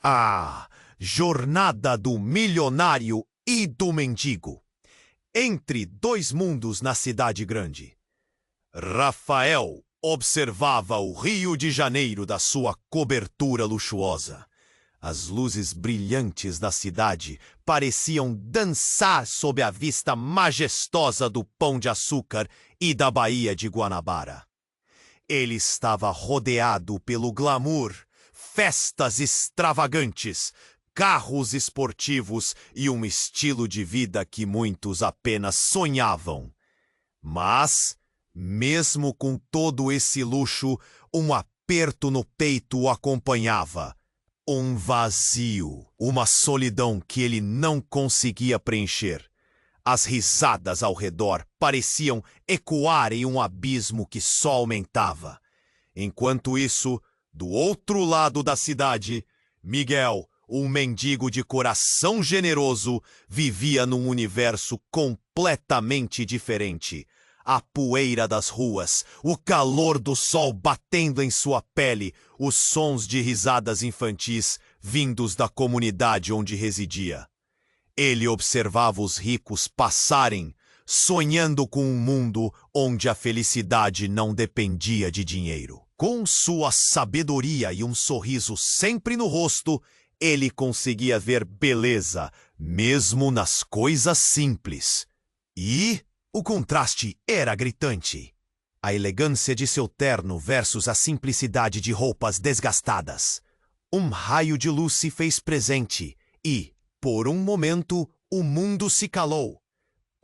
A jornada do milionário e do mendigo. Entre dois mundos na cidade grande. Rafael observava o Rio de Janeiro da sua cobertura luxuosa. As luzes brilhantes da cidade pareciam dançar sob a vista majestosa do Pão de Açúcar e da Baía de Guanabara. Ele estava rodeado pelo glamour, festas extravagantes, carros esportivos e um estilo de vida que muitos apenas sonhavam. Mas, mesmo com todo esse luxo, um aperto no peito o acompanhava. Um vazio, uma solidão que ele não conseguia preencher. As risadas ao redor pareciam ecoar em um abismo que só aumentava. Enquanto isso, do outro lado da cidade, Miguel, um mendigo de coração generoso, vivia num universo completamente diferente. A poeira das ruas, o calor do sol batendo em sua pele, os sons de risadas infantis vindos da comunidade onde residia. Ele observava os ricos passarem, sonhando com um mundo onde a felicidade não dependia de dinheiro. Com sua sabedoria e um sorriso sempre no rosto, ele conseguia ver beleza, mesmo nas coisas simples. E o contraste era gritante. A elegância de seu terno versus a simplicidade de roupas desgastadas. Um raio de luz se fez presente e, por um momento, o mundo se calou.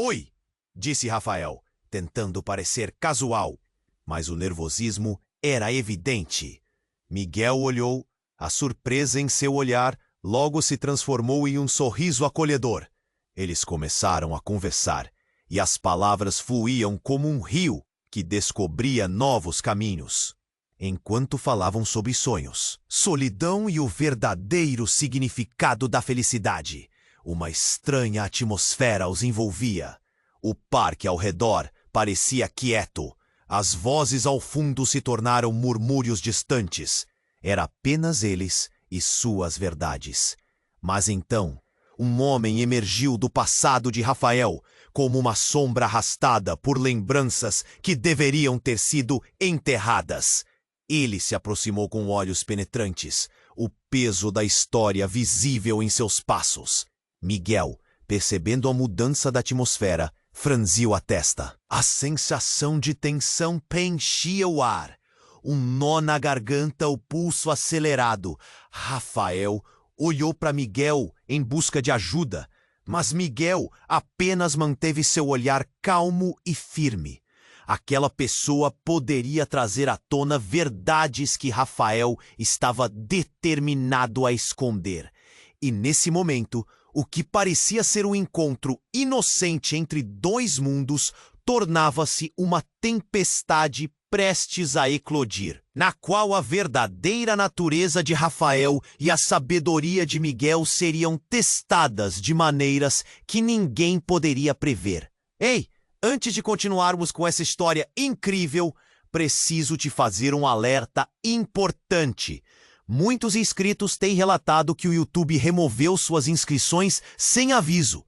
"Oi", disse Rafael, tentando parecer casual, mas o nervosismo era evidente. Miguel olhou, a surpresa em seu olhar logo se transformou em um sorriso acolhedor. Eles começaram a conversar, e as palavras fluíam como um rio que descobria novos caminhos. Enquanto falavam sobre sonhos, solidão e o verdadeiro significado da felicidade, uma estranha atmosfera os envolvia. O parque ao redor parecia quieto. As vozes ao fundo se tornaram murmúrios distantes. Era apenas eles e suas verdades. Mas então, um homem emergiu do passado de Rafael, como uma sombra arrastada por lembranças que deveriam ter sido enterradas. Ele se aproximou com olhos penetrantes, o peso da história visível em seus passos. Miguel, percebendo a mudança da atmosfera, franziu a testa. A sensação de tensão preenchia o ar. Um nó na garganta, o pulso acelerado. Rafael olhou para Miguel em busca de ajuda, mas Miguel apenas manteve seu olhar calmo e firme. Aquela pessoa poderia trazer à tona verdades que Rafael estava determinado a esconder. E nesse momento, o que parecia ser um encontro inocente entre dois mundos tornava-se uma tempestade prestes a eclodir, na qual a verdadeira natureza de Rafael e a sabedoria de Miguel seriam testadas de maneiras que ninguém poderia prever. Ei, antes de continuarmos com essa história incrível, preciso te fazer um alerta importante. Muitos inscritos têm relatado que o YouTube removeu suas inscrições sem aviso.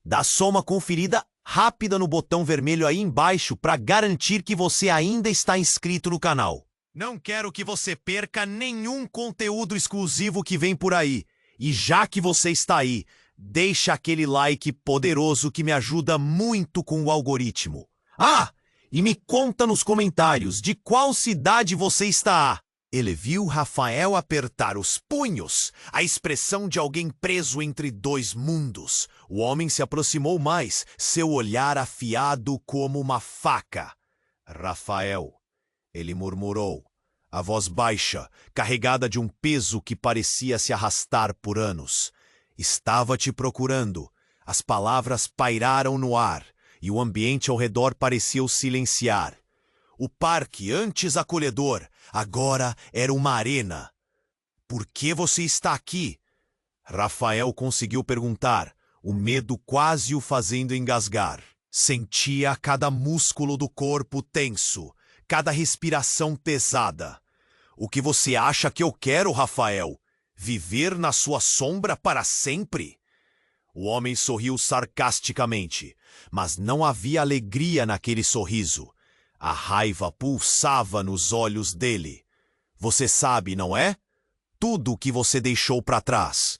Dá só uma conferida rápida no botão vermelho aí embaixo para garantir que você ainda está inscrito no canal. Não quero que você perca nenhum conteúdo exclusivo que vem por aí. E já que você está aí, deixa aquele like poderoso que me ajuda muito com o algoritmo. Ah, e me conta nos comentários de qual cidade você está. Ele viu Rafael apertar os punhos, a expressão de alguém preso entre dois mundos. O homem se aproximou mais, seu olhar afiado como uma faca. "Rafael", ele murmurou, a voz baixa, carregada de um peso que parecia se arrastar por anos. "Estava te procurando." As palavras pairaram no ar, e o ambiente ao redor pareceu silenciar. O parque, antes acolhedor, agora era uma arena. "Por que você está aqui?" Rafael conseguiu perguntar, o medo quase o fazendo engasgar. Sentia cada músculo do corpo tenso, cada respiração pesada. "O que você acha que eu quero, Rafael?" Viver na sua sombra para sempre? O homem sorriu sarcasticamente, mas não havia alegria naquele sorriso. A raiva pulsava nos olhos dele. Você sabe, não é? Tudo o que você deixou para trás.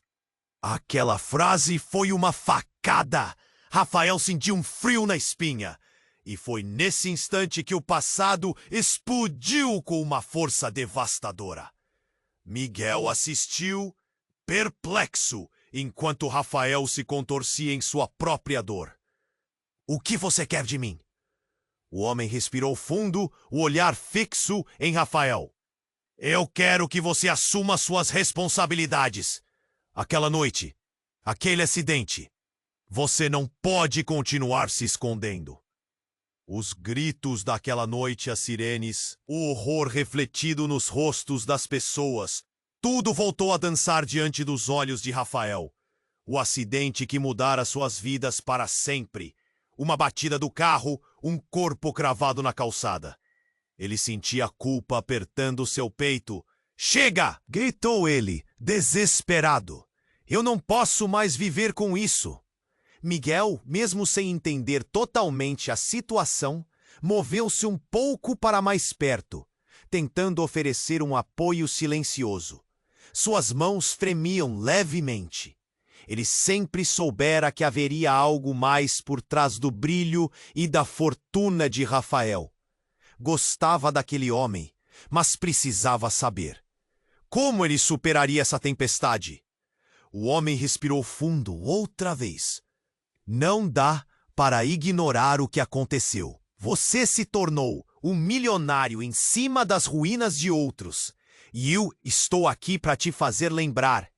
Aquela frase foi uma facada. Rafael sentiu um frio na espinha. E foi nesse instante que o passado explodiu com uma força devastadora. Miguel assistiu, perplexo, enquanto Rafael se contorcia em sua própria dor. O que você quer de mim? O homem respirou fundo, o olhar fixo em Rafael. Eu quero que você assuma suas responsabilidades. Aquela noite, aquele acidente. Você não pode continuar se escondendo. Os gritos daquela noite, as sirenes, o horror refletido nos rostos das pessoas, tudo voltou a dançar diante dos olhos de Rafael. O acidente que mudara suas vidas para sempre. Uma batida do carro, um corpo cravado na calçada. Ele sentia a culpa apertando seu peito. Chega! Gritou ele, desesperado. Eu não posso mais viver com isso. Miguel, mesmo sem entender totalmente a situação, moveu-se um pouco para mais perto, tentando oferecer um apoio silencioso. Suas mãos fremiam levemente. Ele sempre soubera que haveria algo mais por trás do brilho e da fortuna de Rafael. Gostava daquele homem, mas precisava saber. Como ele superaria essa tempestade? O homem respirou fundo outra vez. Não dá para ignorar o que aconteceu. Você se tornou um milionário em cima das ruínas de outros. E eu estou aqui para te fazer lembrar.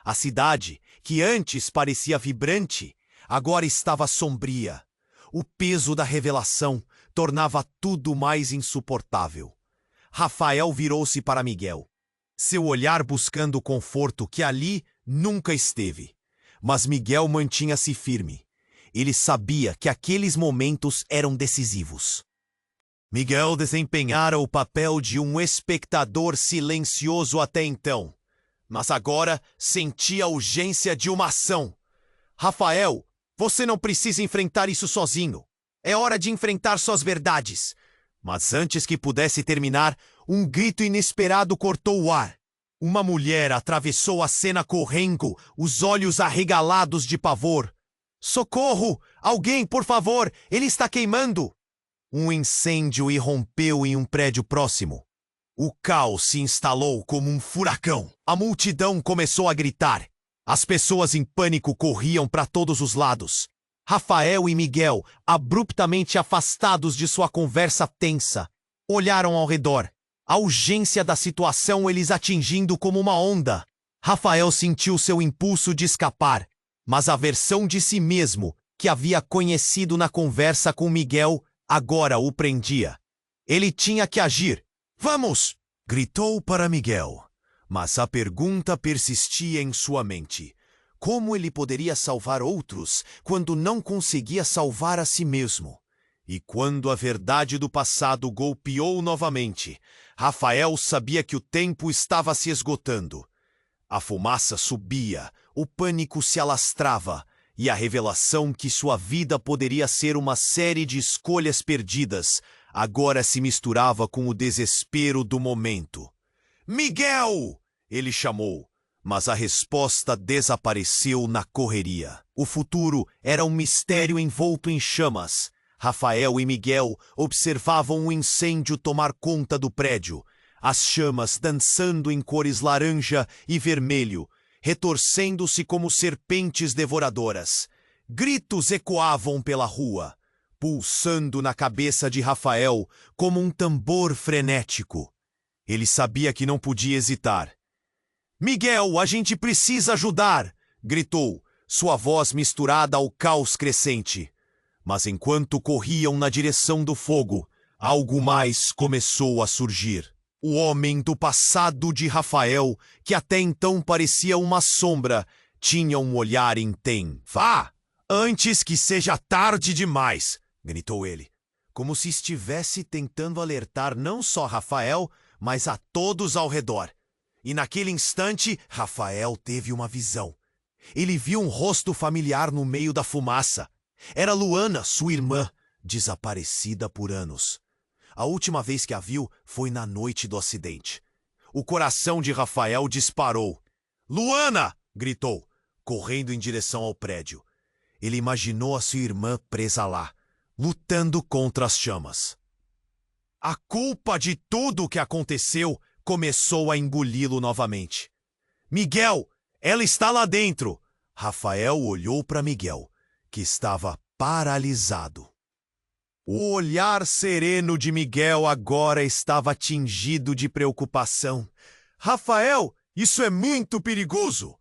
A cidade, que antes parecia vibrante, agora estava sombria. O peso da revelação tornava tudo mais insuportável. Rafael virou-se para Miguel, seu olhar buscando o conforto que ali nunca esteve. Mas Miguel mantinha-se firme. Ele sabia que aqueles momentos eram decisivos. Miguel desempenhara o papel de um espectador silencioso até então, mas agora sentia a urgência de uma ação. Rafael, você não precisa enfrentar isso sozinho. É hora de enfrentar suas verdades. Mas antes que pudesse terminar, um grito inesperado cortou o ar. Uma mulher atravessou a cena correndo, os olhos arregalados de pavor. Socorro! Alguém, por favor! Ele está queimando! Um incêndio irrompeu em um prédio próximo. O caos se instalou como um furacão. A multidão começou a gritar. As pessoas em pânico corriam para todos os lados. Rafael e Miguel, abruptamente afastados de sua conversa tensa, olharam ao redor. A urgência da situação eles atingindo como uma onda. Rafael sentiu seu impulso de escapar, mas a versão de si mesmo, que havia conhecido na conversa com Miguel, agora o prendia. Ele tinha que agir. Vamos! Gritou para Miguel. Mas a pergunta persistia em sua mente. Como ele poderia salvar outros quando não conseguia salvar a si mesmo? E quando a verdade do passado golpeou novamente, Rafael sabia que o tempo estava se esgotando. A fumaça subia, o pânico se alastrava, e a revelação que sua vida poderia ser uma série de escolhas perdidas agora se misturava com o desespero do momento. Miguel! Ele chamou, mas a resposta desapareceu na correria. O futuro era um mistério envolto em chamas. Rafael e Miguel observavam o incêndio tomar conta do prédio, as chamas dançando em cores laranja e vermelho, retorcendo-se como serpentes devoradoras. Gritos ecoavam pela rua, pulsando na cabeça de Rafael como um tambor frenético. Ele sabia que não podia hesitar. Miguel, a gente precisa ajudar! Gritou, sua voz misturada ao caos crescente. Mas enquanto corriam na direção do fogo, algo mais começou a surgir. O homem do passado de Rafael, que até então parecia uma sombra, tinha um olhar intenso. Vá! Antes que seja tarde demais! Gritou ele, como se estivesse tentando alertar não só Rafael, mas a todos ao redor. E naquele instante, Rafael teve uma visão. Ele viu um rosto familiar no meio da fumaça. Era Luana, sua irmã, desaparecida por anos. A última vez que a viu foi na noite do acidente. O coração de Rafael disparou. "Luana!" gritou, correndo em direção ao prédio. Ele imaginou a sua irmã presa lá, lutando contra as chamas. A culpa de tudo o que aconteceu começou a engoli-lo novamente. "Miguel, ela está lá dentro!" Rafael olhou para Miguel, que estava paralisado. O olhar sereno de Miguel agora estava tingido de preocupação. "Rafael, isso é muito perigoso!"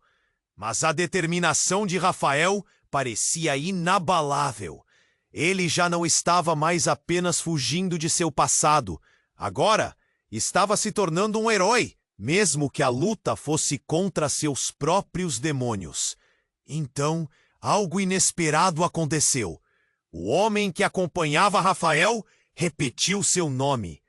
Mas a determinação de Rafael parecia inabalável. Ele já não estava mais apenas fugindo de seu passado. Agora, estava se tornando um herói, mesmo que a luta fosse contra seus próprios demônios. Então, algo inesperado aconteceu. O homem que acompanhava Rafael repetiu seu nome.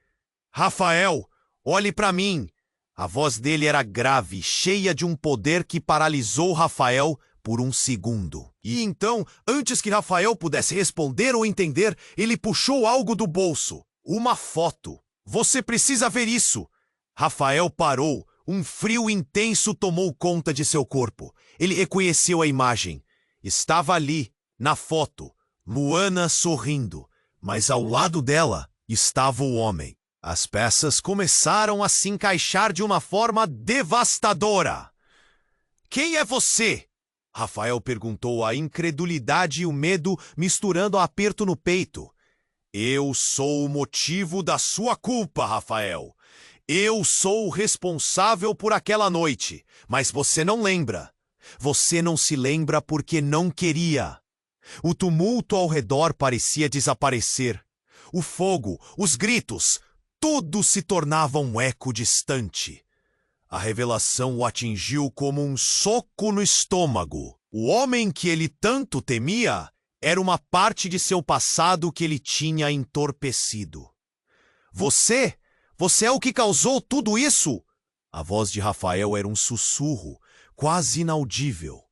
"Rafael, olhe para mim!" A voz dele era grave, cheia de um poder que paralisou Rafael por um segundo. E então, antes que Rafael pudesse responder ou entender, ele puxou algo do bolso. Uma foto. "Você precisa ver isso!" Rafael parou. Um frio intenso tomou conta de seu corpo. Ele reconheceu a imagem. Estava ali, na foto, Luana sorrindo, mas ao lado dela estava o homem. As peças começaram a se encaixar de uma forma devastadora. "Quem é você?" Rafael perguntou, a incredulidade e o medo misturando a aperto no peito. "Eu sou o motivo da sua culpa, Rafael. Eu sou o responsável por aquela noite, mas você não lembra. Você não se lembra porque não queria." O tumulto ao redor parecia desaparecer. O fogo, os gritos, tudo se tornava um eco distante. A revelação o atingiu como um soco no estômago. O homem que ele tanto temia era uma parte de seu passado que ele tinha entorpecido. Você é o que causou tudo isso?" A voz de Rafael era um sussurro, quase inaudível.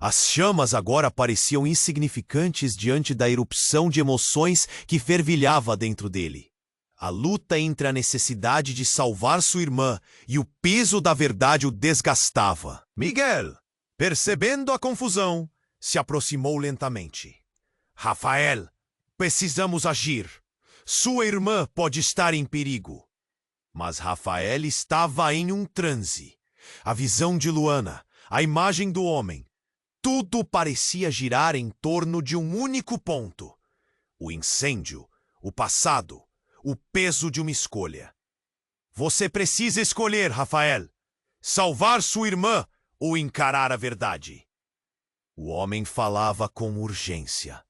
As chamas agora pareciam insignificantes diante da erupção de emoções que fervilhava dentro dele. A luta entre a necessidade de salvar sua irmã e o peso da verdade o desgastava. Miguel, percebendo a confusão, se aproximou lentamente. "Rafael, precisamos agir. Sua irmã pode estar em perigo." Mas Rafael estava em um transe. A visão de Luana, a imagem do homem, tudo parecia girar em torno de um único ponto. O incêndio, o passado, o peso de uma escolha. "Você precisa escolher, Rafael. Salvar sua irmã ou encarar a verdade." O homem falava com urgência.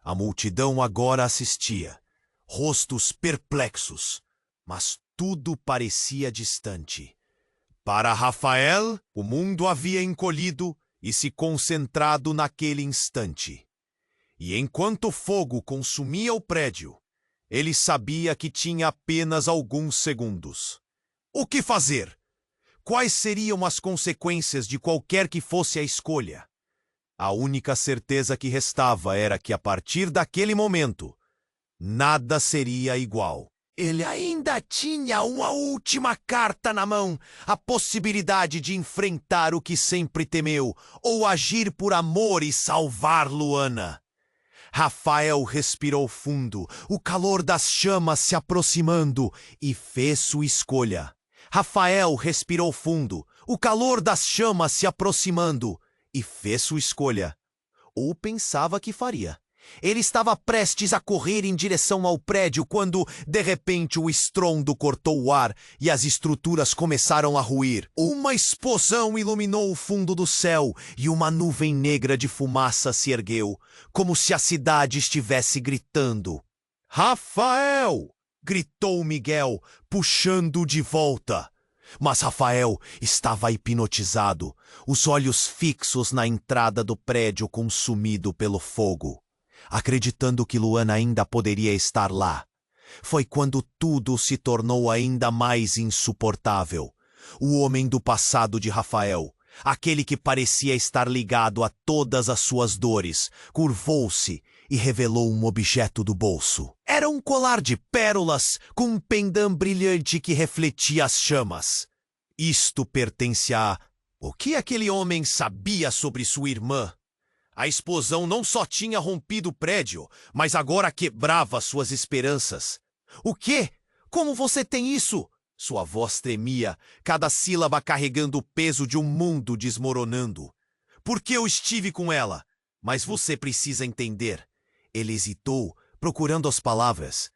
A multidão agora assistia, rostos perplexos, mas tudo parecia distante. Para Rafael, o mundo havia encolhido e se concentrado naquele instante. E enquanto o fogo consumia o prédio, ele sabia que tinha apenas alguns segundos. O que fazer? Quais seriam as consequências de qualquer que fosse a escolha? A única certeza que restava era que, a partir daquele momento, nada seria igual. Ele ainda tinha uma última carta na mão, a possibilidade de enfrentar o que sempre temeu, ou agir por amor e salvar Luana. Rafael respirou fundo, o calor das chamas se aproximando, e fez sua escolha. Rafael respirou fundo, o calor das chamas se aproximando, e fez sua escolha. Ou pensava que faria. Ele estava prestes a correr em direção ao prédio quando, de repente, o estrondo cortou o ar e as estruturas começaram a ruir. Uma explosão iluminou o fundo do céu e uma nuvem negra de fumaça se ergueu, como se a cidade estivesse gritando. "Rafael!" gritou Miguel, puxando-o de volta. Mas Rafael estava hipnotizado, os olhos fixos na entrada do prédio consumido pelo fogo, acreditando que Luana ainda poderia estar lá. Foi quando tudo se tornou ainda mais insuportável. O homem do passado de Rafael, aquele que parecia estar ligado a todas as suas dores, curvou-se e revelou um objeto do bolso. Era um colar de pérolas com um pendão brilhante que refletia as chamas. Isto pertence a... O que aquele homem sabia sobre sua irmã? A explosão não só tinha rompido o prédio, mas agora quebrava suas esperanças. O quê? Como você tem isso? Sua voz tremia, cada sílaba carregando o peso de um mundo desmoronando. Porque eu estive com ela, mas você precisa entender. Ele hesitou, procurando as palavras.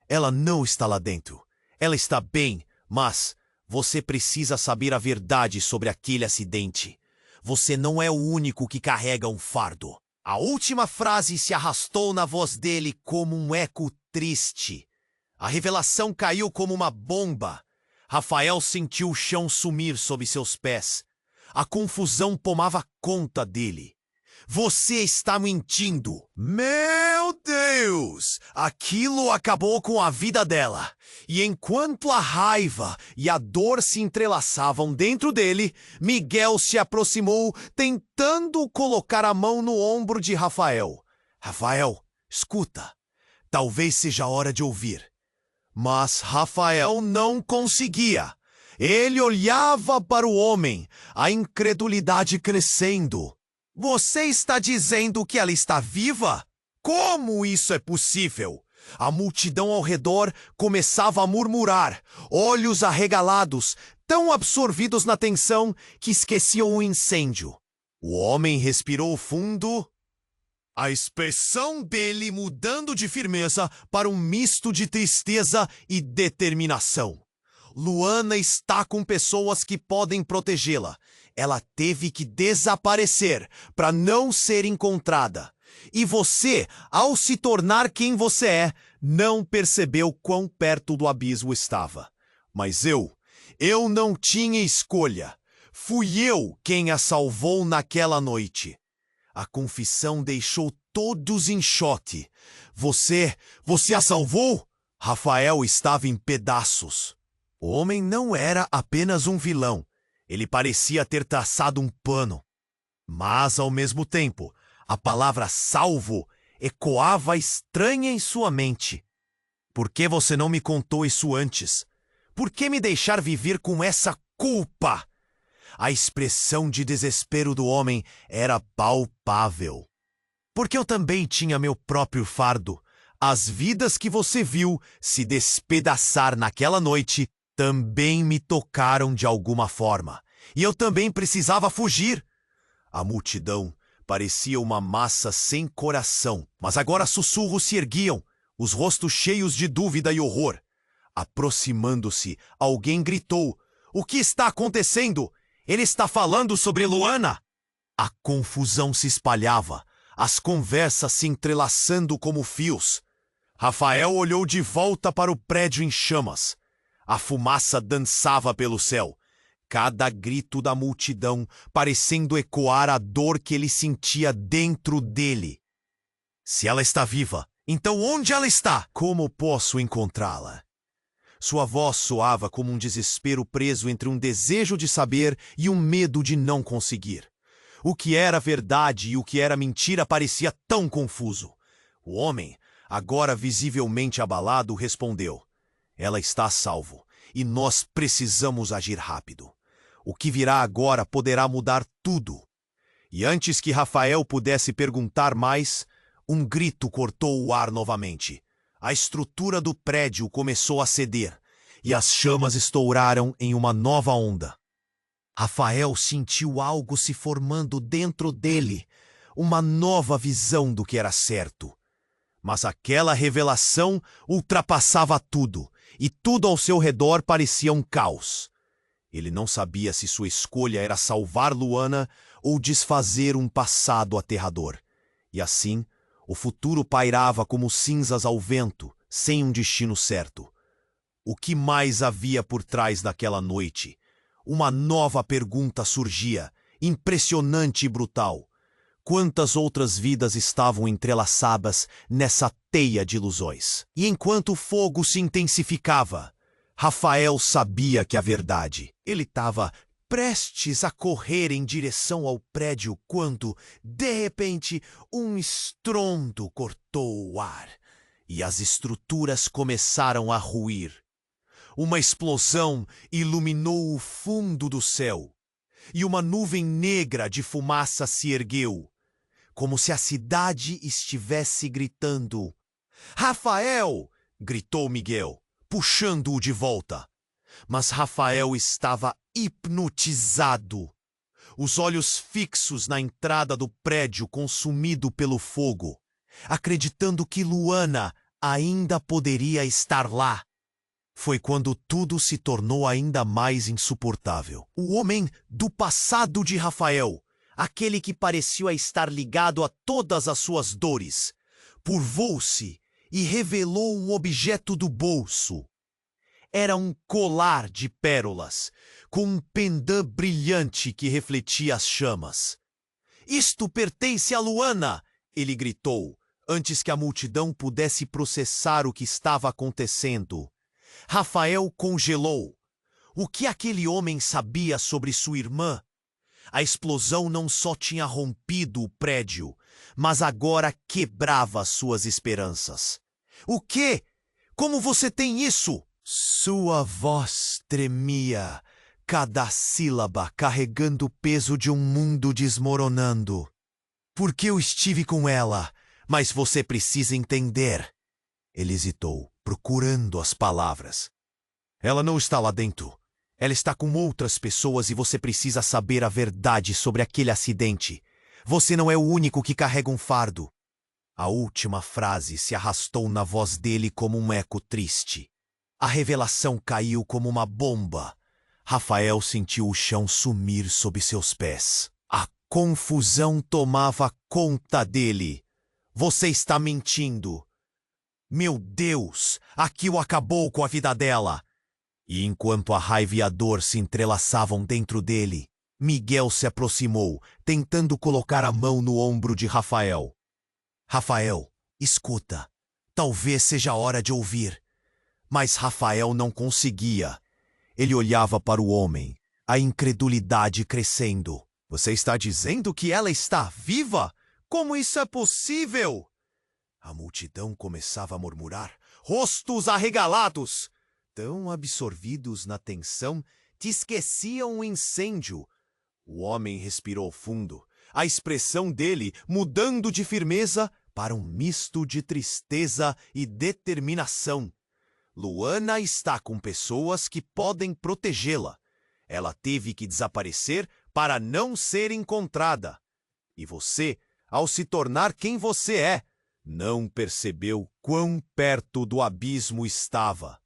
Ela não está lá dentro. Ela está bem, mas você precisa saber a verdade sobre aquele acidente. Você não é o único que carrega um fardo. A última frase se arrastou na voz dele como um eco triste. A revelação caiu como uma bomba. Rafael sentiu o chão sumir sob seus pés. A confusão tomava conta dele. Você está mentindo. Meu Deus! Aquilo acabou com a vida dela. E enquanto a raiva e a dor se entrelaçavam dentro dele, Miguel se aproximou, tentando colocar a mão no ombro de Rafael. Rafael, escuta. Talvez seja hora de ouvir. Mas Rafael não conseguia. Ele olhava para o homem, a incredulidade crescendo. Você está dizendo que ela está viva? Como isso é possível? A multidão ao redor começava a murmurar, olhos arregalados, tão absorvidos na tensão que esqueciam o incêndio. O homem respirou fundo, a expressão dele mudando de firmeza para um misto de tristeza e determinação. Luana está com pessoas que podem protegê-la. Ela teve que desaparecer para não ser encontrada. E você, ao se tornar quem você é, não percebeu quão perto do abismo estava. Mas eu não tinha escolha. Fui eu quem a salvou naquela noite. A confissão deixou todos em choque. Você a salvou? Rafael estava em pedaços. O homem não era apenas um vilão. Ele parecia ter traçado um plano. Mas, ao mesmo tempo, a palavra salvo ecoava estranha em sua mente. Por que você não me contou isso antes? Por que me deixar viver com essa culpa? A expressão de desespero do homem era palpável. Porque eu também tinha meu próprio fardo. As vidas que você viu se despedaçar naquela noite também me tocaram de alguma forma. E eu também precisava fugir. A multidão parecia uma massa sem coração, mas agora sussurros se erguiam, os rostos cheios de dúvida e horror. Aproximando-se, alguém gritou: "O que está acontecendo? Ele está falando sobre Luana!" A confusão se espalhava, as conversas se entrelaçando como fios. Rafael olhou de volta para o prédio em chamas. A fumaça dançava pelo céu, cada grito da multidão parecendo ecoar a dor que ele sentia dentro dele. Se ela está viva, então onde ela está? Como posso encontrá-la? Sua voz soava como um desespero preso entre um desejo de saber e um medo de não conseguir. O que era verdade e o que era mentira parecia tão confuso. O homem, agora visivelmente abalado, respondeu: "Ela está a salvo, e nós precisamos agir rápido. O que virá agora poderá mudar tudo." E antes que Rafael pudesse perguntar mais, um grito cortou o ar novamente. A estrutura do prédio começou a ceder, e as chamas estouraram em uma nova onda. Rafael sentiu algo se formando dentro dele, uma nova visão do que era certo. Mas aquela revelação ultrapassava tudo, e tudo ao seu redor parecia um caos. Ele não sabia se sua escolha era salvar Luana ou desfazer um passado aterrador. E assim, o futuro pairava como cinzas ao vento, sem um destino certo. O que mais havia por trás daquela noite? Uma nova pergunta surgia, impressionante e brutal. Quantas outras vidas estavam entrelaçadas nessa teia de ilusões? E enquanto o fogo se intensificava, Rafael sabia que a verdade. Ele estava prestes a correr em direção ao prédio quando, de repente, um estrondo cortou o ar e as estruturas começaram a ruir. Uma explosão iluminou o fundo do céu e uma nuvem negra de fumaça se ergueu, como se a cidade estivesse gritando. "Rafael!" gritou Miguel, puxando-o de volta. Mas Rafael estava hipnotizado, os olhos fixos na entrada do prédio consumido pelo fogo, acreditando que Luana ainda poderia estar lá. Foi quando tudo se tornou ainda mais insuportável. O homem do passado de Rafael, aquele que parecia estar ligado a todas as suas dores, curvou-se e revelou um objeto do bolso. Era um colar de pérolas, com um pendant brilhante que refletia as chamas. "Isto pertence a Luana!" ele gritou, antes que a multidão pudesse processar o que estava acontecendo. Rafael congelou. O que aquele homem sabia sobre sua irmã? A explosão não só tinha rompido o prédio, mas agora quebrava suas esperanças. "O quê? Como você tem isso?" Sua voz tremia, cada sílaba carregando o peso de um mundo desmoronando. "Porque eu estive com ela, mas você precisa entender." Ele hesitou, procurando as palavras. "Ela não está lá dentro. Ela está com outras pessoas e você precisa saber a verdade sobre aquele acidente. Você não é o único que carrega um fardo." A última frase se arrastou na voz dele como um eco triste. A revelação caiu como uma bomba. Rafael sentiu o chão sumir sob seus pés. A confusão tomava conta dele. "Você está mentindo." "Meu Deus, aquilo acabou com a vida dela." E enquanto a raiva e a dor se entrelaçavam dentro dele, Miguel se aproximou, tentando colocar a mão no ombro de Rafael. "Rafael, escuta. Talvez seja a hora de ouvir." Mas Rafael não conseguia. Ele olhava para o homem, a incredulidade crescendo. "Você está dizendo que ela está viva? Como isso é possível?" A multidão começava a murmurar. Rostos arregalados, tão absorvidos na tensão que esqueciam o incêndio. O homem respirou fundo, a expressão dele mudando de firmeza para um misto de tristeza e determinação. "Luana está com pessoas que podem protegê-la. Ela teve que desaparecer para não ser encontrada. E você, ao se tornar quem você é, não percebeu quão perto do abismo estava.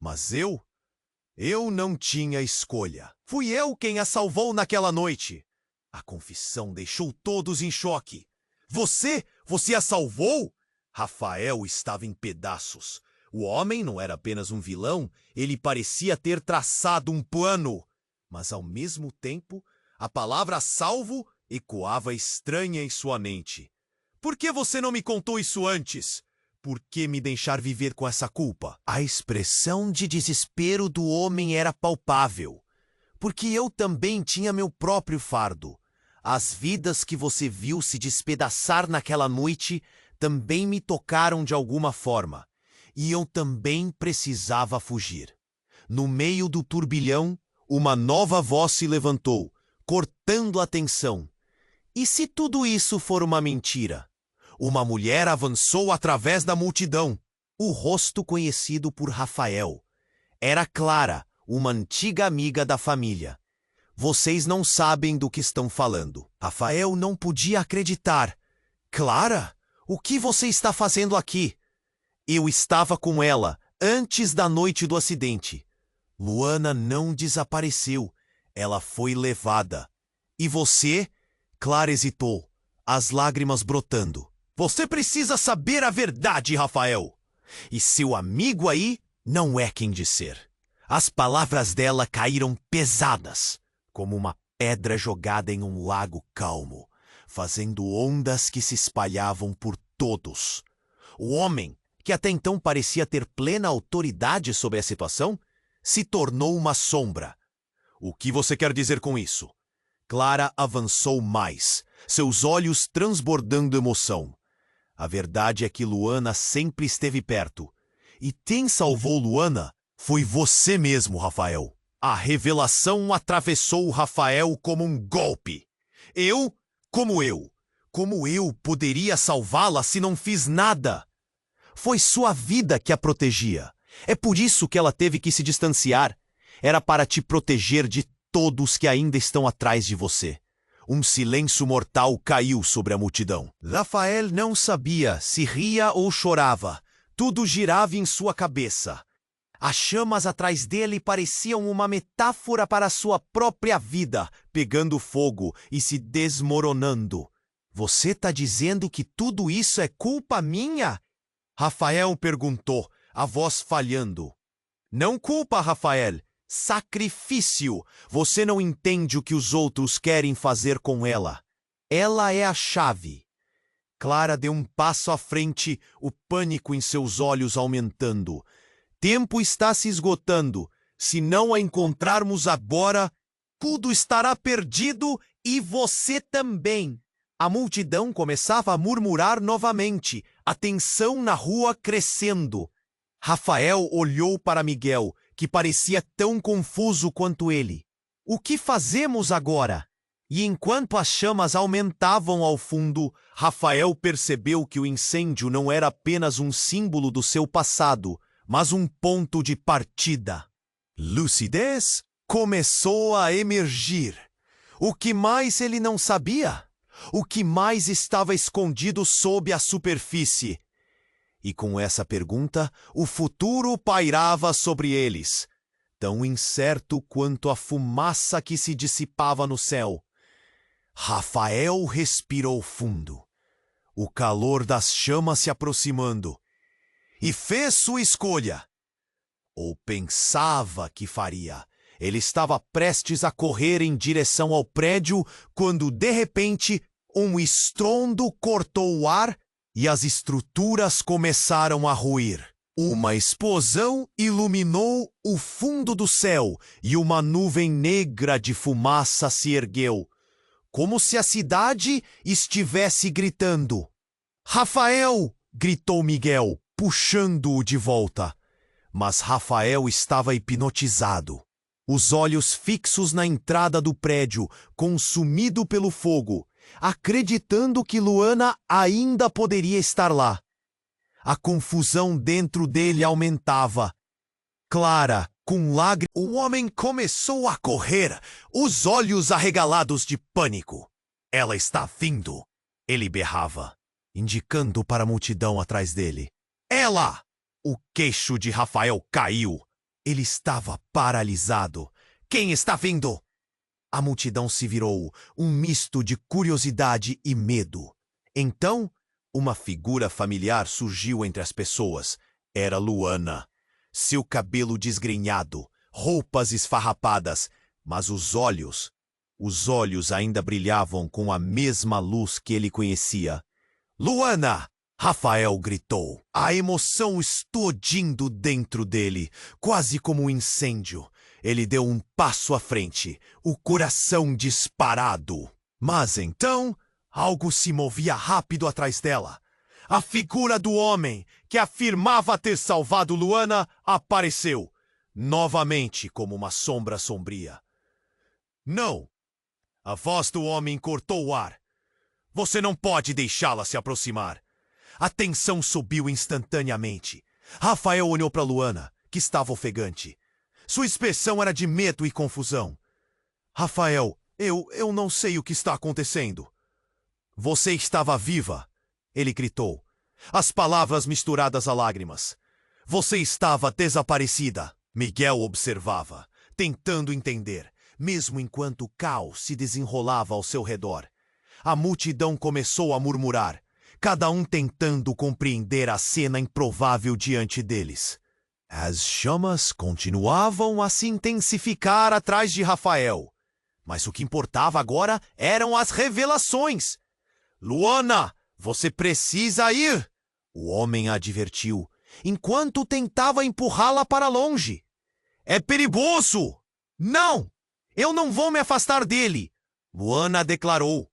Mas eu não tinha escolha. Fui eu quem a salvou naquela noite." A confissão deixou todos em choque. Você a salvou?" Rafael estava em pedaços. O homem não era apenas um vilão, ele parecia ter traçado um plano. Mas, ao mesmo tempo, a palavra salvo ecoava estranha em sua mente. "Por que você não me contou isso antes? Por que me deixar viver com essa culpa?" A expressão de desespero do homem era palpável. "Porque eu também tinha meu próprio fardo. As vidas que você viu se despedaçar naquela noite também me tocaram de alguma forma. E eu também precisava fugir." No meio do turbilhão, uma nova voz se levantou, cortando a tensão. "E se tudo isso for uma mentira?" Uma mulher avançou através da multidão. O rosto conhecido por Rafael. Era Clara, uma antiga amiga da família. "Vocês não sabem do que estão falando." Rafael não podia acreditar. "Clara, o que você está fazendo aqui?" "Eu estava com ela antes da noite do acidente." "Luana não desapareceu. Ela foi levada." "E você?" Clara hesitou, as lágrimas brotando. "Você precisa saber a verdade, Rafael. E seu amigo aí não é quem dizer." As palavras dela caíram pesadas, como uma pedra jogada em um lago calmo, fazendo ondas que se espalhavam por todos. O homem, que até então parecia ter plena autoridade sobre a situação, se tornou uma sombra. O que você quer dizer com isso? Clara avançou mais, seus olhos transbordando emoção. A verdade é que Luana sempre esteve perto. E quem salvou Luana foi você mesmo, Rafael. A revelação atravessou Rafael como um golpe. Como eu poderia salvá-la se não fiz nada? Foi sua vida que a protegia. É por isso que ela teve que se distanciar. Era para te proteger de todos que ainda estão atrás de você. Um silêncio mortal caiu sobre a multidão. Rafael não sabia se ria ou chorava. Tudo girava em sua cabeça. As chamas atrás dele pareciam uma metáfora para sua própria vida, pegando fogo e se desmoronando. Você tá dizendo que tudo isso é culpa minha? Rafael perguntou, a voz falhando. Não culpa, Rafael. Sacrifício. Você não entende o que os outros querem fazer com ela. Ela é a chave. Clara deu um passo à frente, o pânico em seus olhos aumentando. Tempo está se esgotando. Se não a encontrarmos agora, tudo estará perdido e você também. A multidão começava a murmurar novamente, a tensão na rua crescendo. Rafael olhou para Miguel, que parecia tão confuso quanto ele. O que fazemos agora? E enquanto as chamas aumentavam ao fundo, Rafael percebeu que o incêndio não era apenas um símbolo do seu passado, mas um ponto de partida. Lucidez começou a emergir. O que mais ele não sabia? O que mais estava escondido sob a superfície? E com essa pergunta, o futuro pairava sobre eles, tão incerto quanto a fumaça que se dissipava no céu. Rafael respirou fundo, o calor das chamas se aproximando, e fez sua escolha. Ou pensava que faria. Ele estava prestes a correr em direção ao prédio quando, de repente, um estrondo cortou o ar e as estruturas começaram a ruir. Uma explosão iluminou o fundo do céu e uma nuvem negra de fumaça se ergueu, como se a cidade estivesse gritando. Rafael! Gritou Miguel, puxando-o de volta. Mas Rafael estava hipnotizado. Os olhos fixos na entrada do prédio, consumido pelo fogo, acreditando que Luana ainda poderia estar lá. A confusão dentro dele aumentava. Clara, com lágrimas, o homem começou a correr, os olhos arregalados de pânico. Ela está vindo, ele berrava, indicando para a multidão atrás dele. Ela! O queixo de Rafael caiu. Ele estava paralisado. Quem está vindo? A multidão se virou, um misto de curiosidade e medo. Então, uma figura familiar surgiu entre as pessoas. Era Luana. Seu cabelo desgrenhado, roupas esfarrapadas, mas os olhos ainda brilhavam com a mesma luz que ele conhecia. Luana! Rafael gritou, a emoção explodindo dentro dele, quase como um incêndio. Ele deu um passo à frente, o coração disparado. Mas então, algo se movia rápido atrás dela. A figura do homem que afirmava ter salvado Luana apareceu, novamente como uma sombra sombria. Não! A voz do homem cortou o ar. Você não pode deixá-la se aproximar. A tensão subiu instantaneamente. Rafael olhou para Luana, que estava ofegante. Sua expressão era de medo e confusão. Rafael, eu não sei o que está acontecendo. Você estava viva, ele gritou, as palavras misturadas a lágrimas. Você estava desaparecida. Miguel observava, tentando entender, mesmo enquanto o caos se desenrolava ao seu redor. A multidão começou a murmurar, cada um tentando compreender a cena improvável diante deles. As chamas continuavam a se intensificar atrás de Rafael. Mas o que importava agora eram as revelações. Luana, você precisa ir! O homem a advertiu, enquanto tentava empurrá-la para longe. É perigoso! Não! Eu não vou me afastar dele! Luana declarou.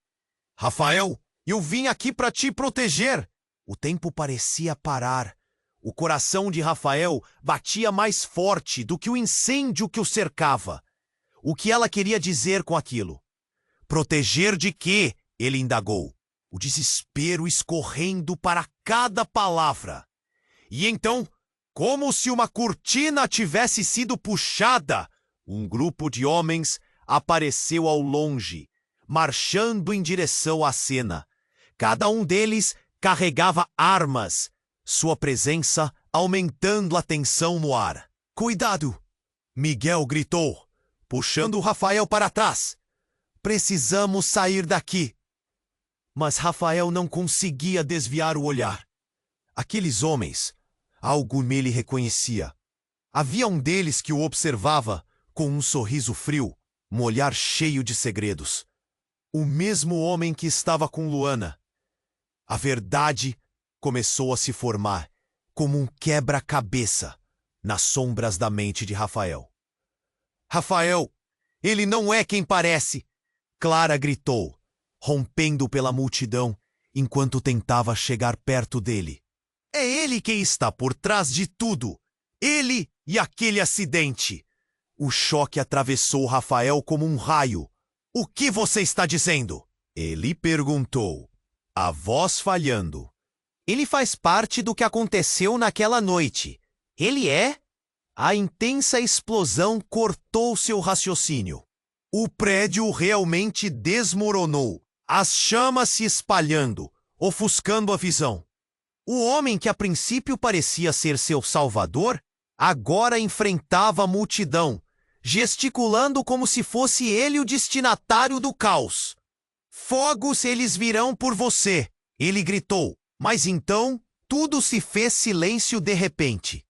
Rafael, eu vim aqui para te proteger. O tempo parecia parar. O coração de Rafael batia mais forte do que o incêndio que o cercava. O que ela queria dizer com aquilo? Proteger de quê? Ele indagou. O desespero escorrendo para cada palavra. E então, como se uma cortina tivesse sido puxada, um grupo de homens apareceu ao longe, marchando em direção à cena. Cada um deles carregava armas, sua presença aumentando a tensão no ar. Cuidado! Miguel gritou, puxando Rafael para trás. Precisamos sair daqui. Mas Rafael não conseguia desviar o olhar. Aqueles homens, algo nele reconhecia. Havia um deles que o observava com um sorriso frio, um olhar cheio de segredos. O mesmo homem que estava com Luana. A verdade começou a se formar, como um quebra-cabeça, nas sombras da mente de Rafael. Rafael, ele não é quem parece! Clara gritou, rompendo pela multidão, enquanto tentava chegar perto dele. É ele quem está por trás de tudo! Ele e aquele acidente! O choque atravessou Rafael como um raio. O que você está dizendo? Ele perguntou, a voz falhando. Ele faz parte do que aconteceu naquela noite. Ele é? A intensa explosão cortou seu raciocínio. O prédio realmente desmoronou, as chamas se espalhando, ofuscando a visão. O homem que a princípio parecia ser seu salvador, agora enfrentava a multidão, gesticulando como se fosse ele o destinatário do caos. Fogos eles virão por você, ele gritou, mas então tudo se fez silêncio de repente.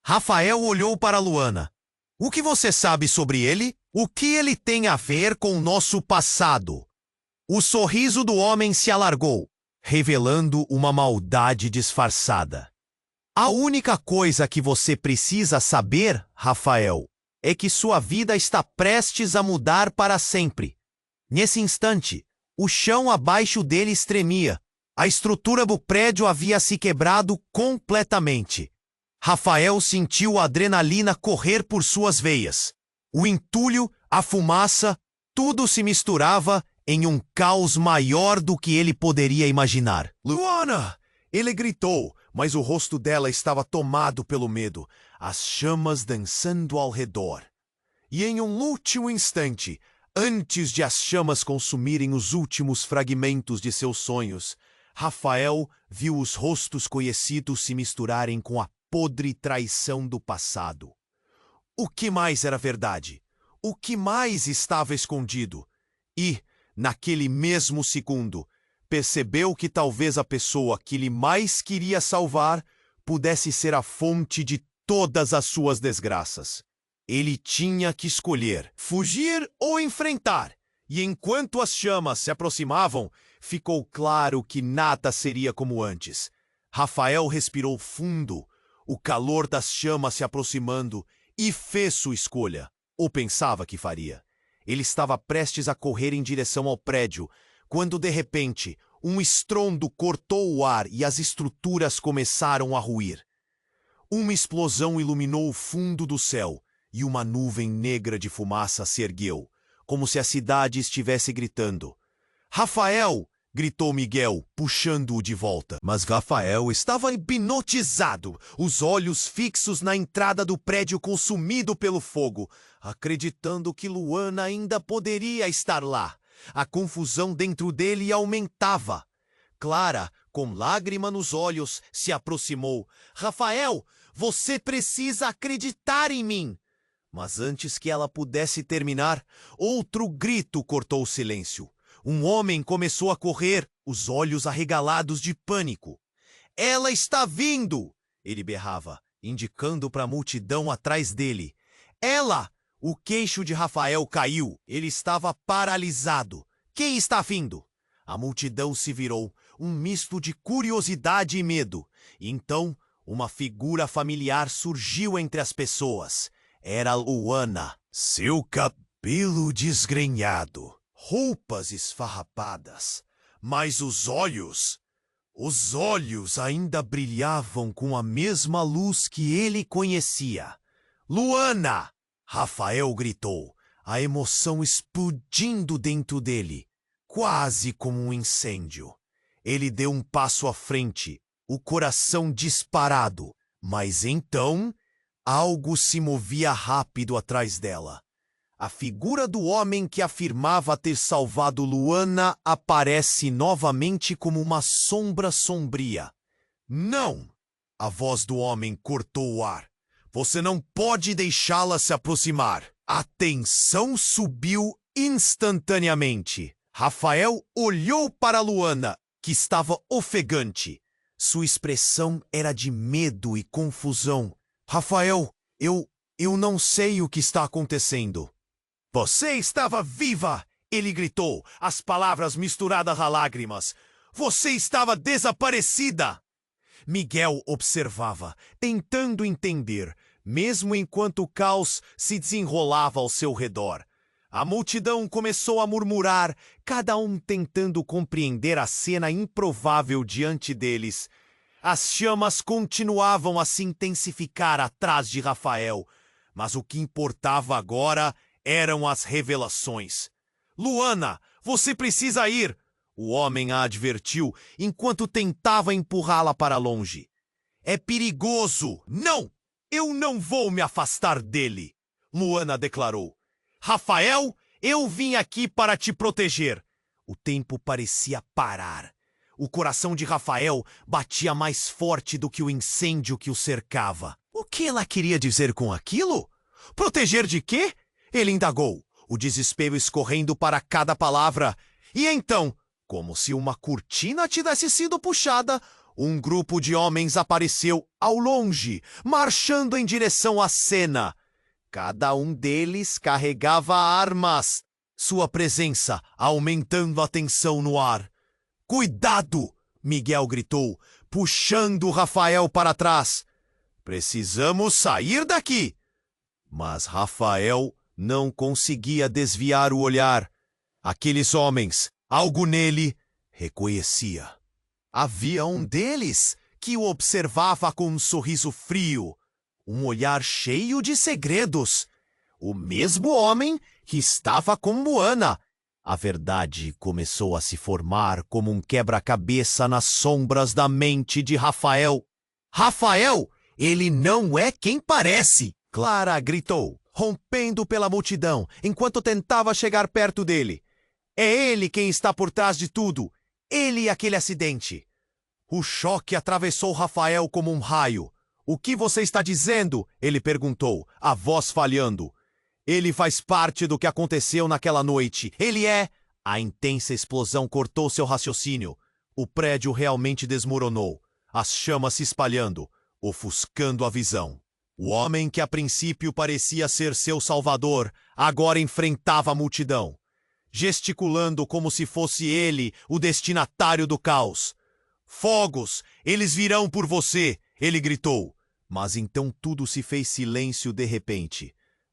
Rafael olhou para Luana. O que você sabe sobre ele? O que ele tem a ver com o nosso passado? O sorriso do homem se alargou, revelando uma maldade disfarçada. A única coisa que você precisa saber, Rafael, é que sua vida está prestes a mudar para sempre. Nesse instante, o chão abaixo dele tremia. A estrutura do prédio havia se quebrado completamente. Rafael sentiu a adrenalina correr por suas veias. O entulho, a fumaça, tudo se misturava em um caos maior do que ele poderia imaginar. Luana! Ele gritou, mas o rosto dela estava tomado pelo medo, as chamas dançando ao redor. E em um último instante, antes de as chamas consumirem os últimos fragmentos de seus sonhos, Rafael viu os rostos conhecidos se misturarem com a podre traição do passado. O que mais era verdade? O que mais estava escondido? E, naquele mesmo segundo, percebeu que talvez a pessoa que ele mais queria salvar pudesse ser a fonte de todas as suas desgraças. Ele tinha que escolher, fugir ou enfrentar. E enquanto as chamas se aproximavam, ficou claro que nada seria como antes. Rafael respirou fundo, o calor das chamas se aproximando, e fez sua escolha, ou pensava que faria. Ele estava prestes a correr em direção ao prédio, quando de repente um estrondo cortou o ar e as estruturas começaram a ruir. Uma explosão iluminou o fundo do céu e uma nuvem negra de fumaça se ergueu, como se a cidade estivesse gritando. Rafael! Gritou Miguel, puxando-o de volta. Mas Rafael estava hipnotizado, os olhos fixos na entrada do prédio consumido pelo fogo, acreditando que Luana ainda poderia estar lá. A confusão dentro dele aumentava. Clara, com lágrima nos olhos, se aproximou. Rafael, você precisa acreditar em mim! Mas antes que ela pudesse terminar, outro grito cortou o silêncio. Um homem começou a correr, os olhos arregalados de pânico. Ela está vindo! Ele berrava, indicando para a multidão atrás dele. Ela! O queixo de Rafael caiu. Ele estava paralisado. Quem está vindo? A multidão se virou, um misto de curiosidade e medo. Então, uma figura familiar surgiu entre as pessoas. era Luana. Seu cabelo desgrenhado, roupas esfarrapadas, mas os olhos ainda brilhavam com a mesma luz que ele conhecia. Luana! Rafael gritou, a emoção explodindo dentro dele, quase como um incêndio. Ele deu um passo à frente, o coração disparado, mas então algo se movia rápido atrás dela. A figura do homem que afirmava ter salvado Luana aparece novamente como uma sombra sombria. Não! A voz do homem cortou o ar. Você não pode deixá-la se aproximar. A tensão subiu instantaneamente. Rafael olhou para Luana, que estava ofegante. Sua expressão era de medo e confusão. Rafael, eu não sei o que está acontecendo. Você estava viva! Ele gritou, as palavras misturadas a lágrimas. Você estava desaparecida! Miguel observava, tentando entender, mesmo enquanto o caos se desenrolava ao seu redor. A multidão começou a murmurar, cada um tentando compreender a cena improvável diante deles. As chamas continuavam a se intensificar atrás de Rafael, mas o que importava agora eram as revelações. Luana, você precisa ir! O homem a advertiu enquanto tentava empurrá-la para longe. É perigoso! Não! Eu não vou me afastar dele! Luana declarou. Rafael, eu vim aqui para te proteger. O tempo parecia parar. O coração de Rafael batia mais forte do que o incêndio que o cercava. O que ela queria dizer com aquilo? Proteger de quê? Ele indagou, o desespero escorrendo para cada palavra. E então, como se uma cortina tivesse sido puxada, um grupo de homens apareceu ao longe, marchando em direção à cena. Cada um deles carregava armas, sua presença aumentando a tensão no ar. Cuidado! Miguel gritou, puxando Rafael para trás. Precisamos sair daqui! Mas Rafael não conseguia desviar o olhar. Aqueles homens, algo nele, reconhecia. Havia um deles que o observava com um sorriso frio, um olhar cheio de segredos. O mesmo homem que estava com Luana. A verdade começou a se formar como um quebra-cabeça nas sombras da mente de Rafael. Rafael, ele não é quem parece! Clara gritou, rompendo pela multidão, enquanto tentava chegar perto dele. É ele quem está por trás de tudo. Ele e aquele acidente. O choque atravessou Rafael como um raio. O que você está dizendo? Ele perguntou, a voz falhando. Ele faz parte do que aconteceu naquela noite. Ele é... A intensa explosão cortou seu raciocínio. O prédio realmente desmoronou, as chamas se espalhando, ofuscando a visão. O homem que a princípio parecia ser seu salvador, agora enfrentava a multidão, gesticulando como se fosse ele o destinatário do caos. Fogos, eles virão por você, ele gritou. Mas então tudo se fez silêncio de repente.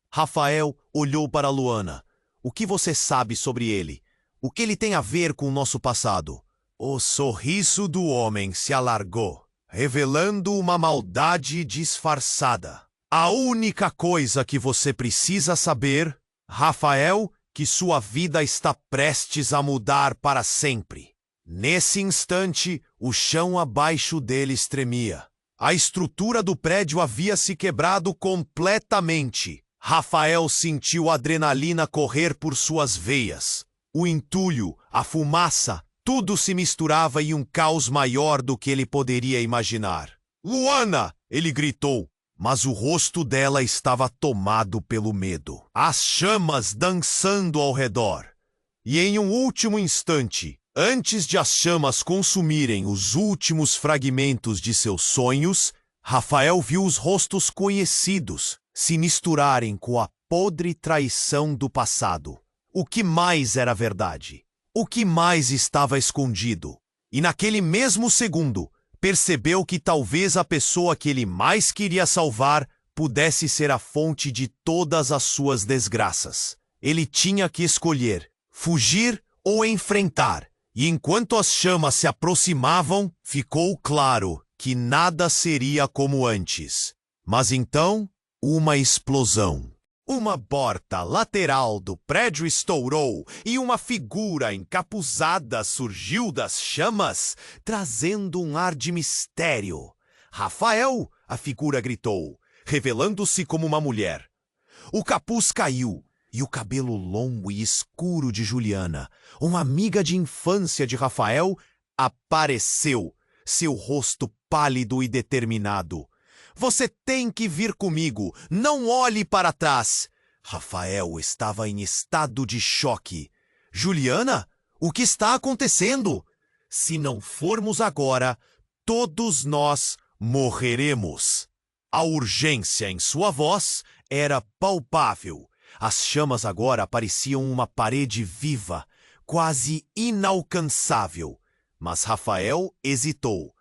Rafael olhou para Luana. O que você sabe sobre ele? O que ele tem a ver com o nosso passado? O sorriso do homem se alargou, revelando uma maldade disfarçada. A única coisa que você precisa saber, Rafael, que sua vida está prestes a mudar para sempre. Nesse instante, o chão abaixo deles tremia. A estrutura do prédio havia se quebrado completamente. Rafael sentiu a adrenalina correr por suas veias. O entulho, a fumaça, tudo se misturava em um caos maior do que ele poderia imaginar. Luana! Ele gritou, mas o rosto dela estava tomado pelo medo. As chamas dançando ao redor. E em um último instante, antes de as chamas consumirem os últimos fragmentos de seus sonhos, Rafael viu os rostos conhecidos se misturarem com a podre traição do passado. O que mais era verdade? O que mais estava escondido? E naquele mesmo segundo, percebeu que talvez a pessoa que ele mais queria salvar pudesse ser a fonte de todas as suas desgraças. Ele tinha que escolher, fugir ou enfrentar. E enquanto as chamas se aproximavam, ficou claro que nada seria como antes. Mas então, uma explosão. Uma porta lateral do prédio estourou e uma figura encapuzada surgiu das chamas, trazendo um ar de mistério. Rafael, a figura gritou, revelando-se como uma mulher. O capuz caiu e o cabelo longo e escuro de Juliana, uma amiga de infância de Rafael, apareceu, seu rosto pálido e determinado. Você tem que vir comigo, não olhe para trás. Rafael estava em estado de choque. Juliana, o que está acontecendo? Se não formos agora, todos nós morreremos. A urgência em sua voz era palpável. As chamas agora pareciam uma parede viva, quase inalcançável. Mas Rafael hesitou.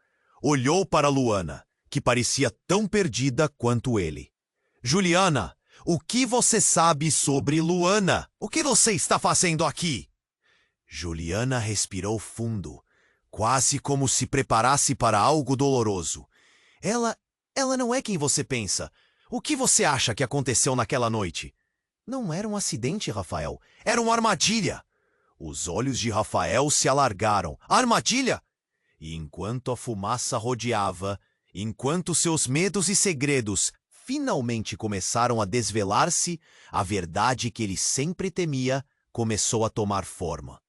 Olhou para Luana, que parecia tão perdida quanto ele. Juliana, o que você sabe sobre Luana? O que você está fazendo aqui? Juliana respirou fundo, quase como se preparasse para algo doloroso. Ela não é quem você pensa. O que você acha que aconteceu naquela noite? Não era um acidente, Rafael. Era uma armadilha. Os olhos de Rafael se alargaram. Armadilha? E enquanto a fumaça rodeava, enquanto seus medos e segredos finalmente começaram a desvelar-se, a verdade que ele sempre temia começou a tomar forma.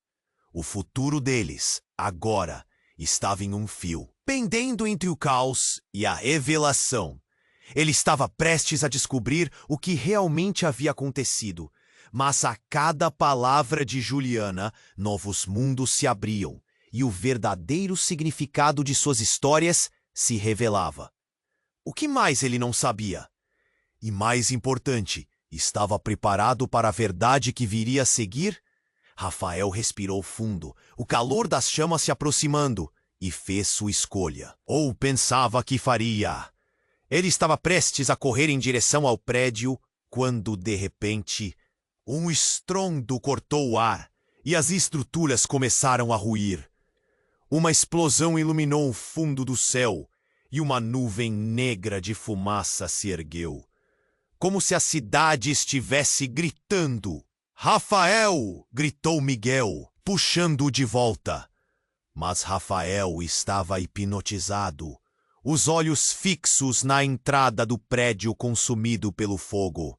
O futuro deles, agora, estava em um fio, pendendo entre o caos e a revelação. Ele estava prestes a descobrir o que realmente havia acontecido, mas a cada palavra de Juliana, novos mundos se abriam e o verdadeiro significado de suas histórias se revelava. O que mais ele não sabia? E mais importante, estava preparado para a verdade que viria a seguir? Rafael respirou fundo, o calor das chamas se aproximando, e fez sua escolha. Ou pensava que faria. Ele estava prestes a correr em direção ao prédio, quando, de repente, um estrondo cortou o ar, e as estruturas começaram a ruir. Uma explosão iluminou o fundo do céu, e uma nuvem negra de fumaça se ergueu. Como se a cidade estivesse gritando. Rafael! Gritou Miguel, puxando-o de volta. Mas Rafael estava hipnotizado, os olhos fixos na entrada do prédio consumido pelo fogo,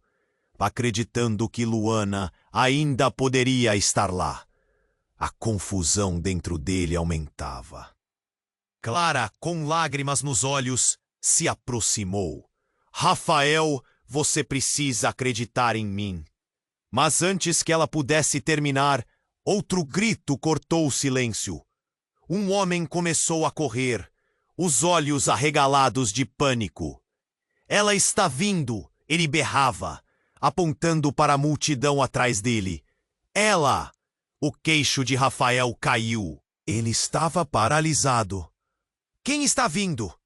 acreditando que Luana ainda poderia estar lá. A confusão dentro dele aumentava. Clara, com lágrimas nos olhos, se aproximou. Rafael, você precisa acreditar em mim. Mas antes que ela pudesse terminar, outro grito cortou o silêncio. Um homem começou a correr, os olhos arregalados de pânico. Ela está vindo, ele berrava, apontando para a multidão atrás dele. Ela! O queixo de Rafael caiu. Ele estava paralisado. Quem está vindo?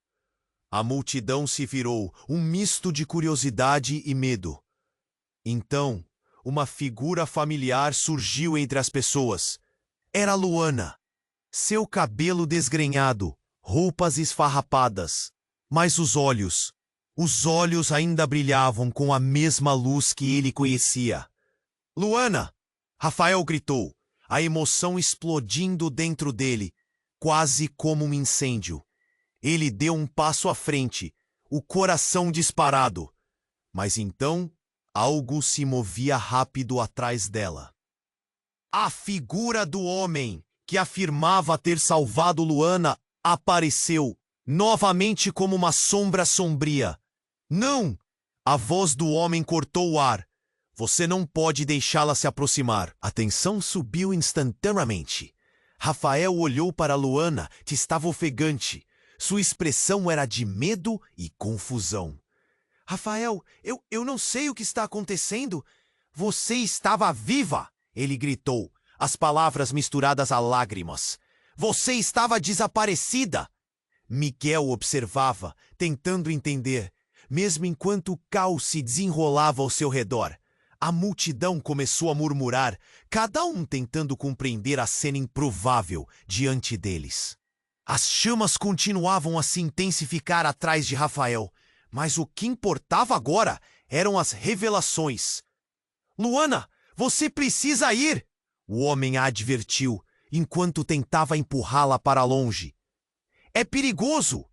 A multidão se virou, um misto de curiosidade e medo. Então, uma figura familiar surgiu entre as pessoas. Era Luana. Seu cabelo desgrenhado, roupas esfarrapadas. Mas os olhos ainda brilhavam com a mesma luz que ele conhecia. Luana! Rafael gritou, a emoção explodindo dentro dele, quase como um incêndio. Ele deu um passo à frente, o coração disparado. Mas então, algo se movia rápido atrás dela. A figura do homem que afirmava ter salvado Luana apareceu, novamente como uma sombra sombria. Não! A voz do homem cortou o ar. Você não pode deixá-la se aproximar. A tensão subiu instantaneamente. Rafael olhou para Luana, que estava ofegante. Sua expressão era de medo e confusão. Rafael, eu não sei o que está acontecendo. Você estava viva! Ele gritou, as palavras misturadas a lágrimas. Você estava desaparecida! Miguel observava, tentando entender. mesmo enquanto o caos se desenrolava ao seu redor. A multidão começou a murmurar, cada um tentando compreender a cena improvável diante deles. As chamas continuavam a se intensificar atrás de Rafael, mas o que importava agora eram as revelações. Luana, você precisa ir! O homem a advertiu, enquanto tentava empurrá-la para longe. É perigoso!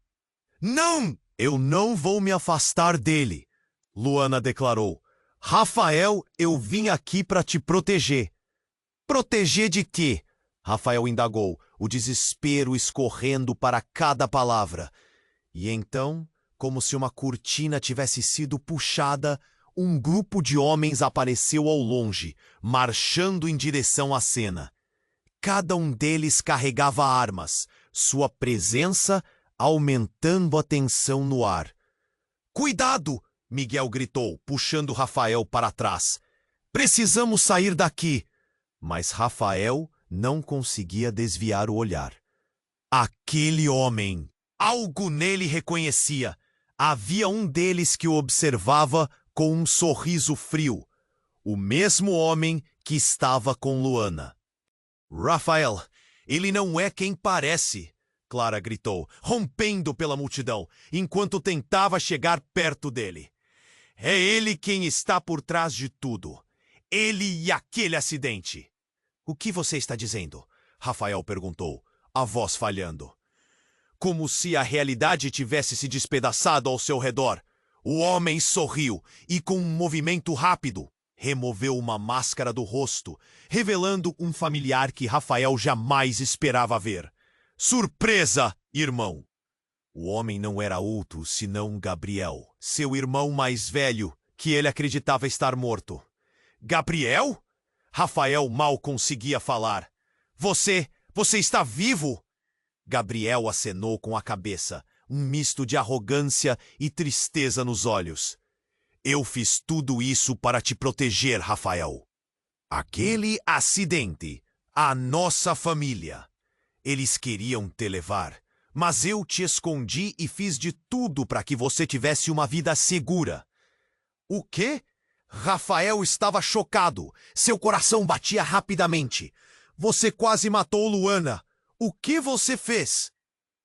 Não! Eu não vou me afastar dele, Luana declarou. Rafael, eu vim aqui para te proteger. Proteger de quê? Rafael indagou, o desespero escorrendo para cada palavra. E então, como se uma cortina tivesse sido puxada, um grupo de homens apareceu ao longe, marchando em direção à cena. Cada um deles carregava armas, sua presença aumentando a tensão no ar. Cuidado! Miguel gritou, puxando Rafael para trás. Precisamos sair daqui! Mas Rafael não conseguia desviar o olhar. Aquele homem! Algo nele reconhecia. Havia um deles que o observava com um sorriso frio. O mesmo homem que estava com Luana. Rafael, ele não é quem parece! Clara gritou, rompendo pela multidão, enquanto tentava chegar perto dele. É ele quem está por trás de tudo. Ele e aquele acidente. O que você está dizendo? Rafael perguntou, a voz falhando. Como se a realidade tivesse se despedaçado ao seu redor. O homem sorriu e, com um movimento rápido, removeu uma máscara do rosto, revelando um familiar que Rafael jamais esperava ver. Surpresa, irmão! O homem não era outro senão Gabriel, seu irmão mais velho, que ele acreditava estar morto. Gabriel? Rafael mal conseguia falar. Você está vivo? Gabriel acenou com a cabeça, um misto de arrogância e tristeza nos olhos. Eu fiz tudo isso para te proteger, Rafael. Aquele acidente, a nossa família. Eles queriam te levar, mas eu te escondi e fiz de tudo para que você tivesse uma vida segura. O quê? Rafael estava chocado. Seu coração batia rapidamente. Você quase matou Luana. O que você fez?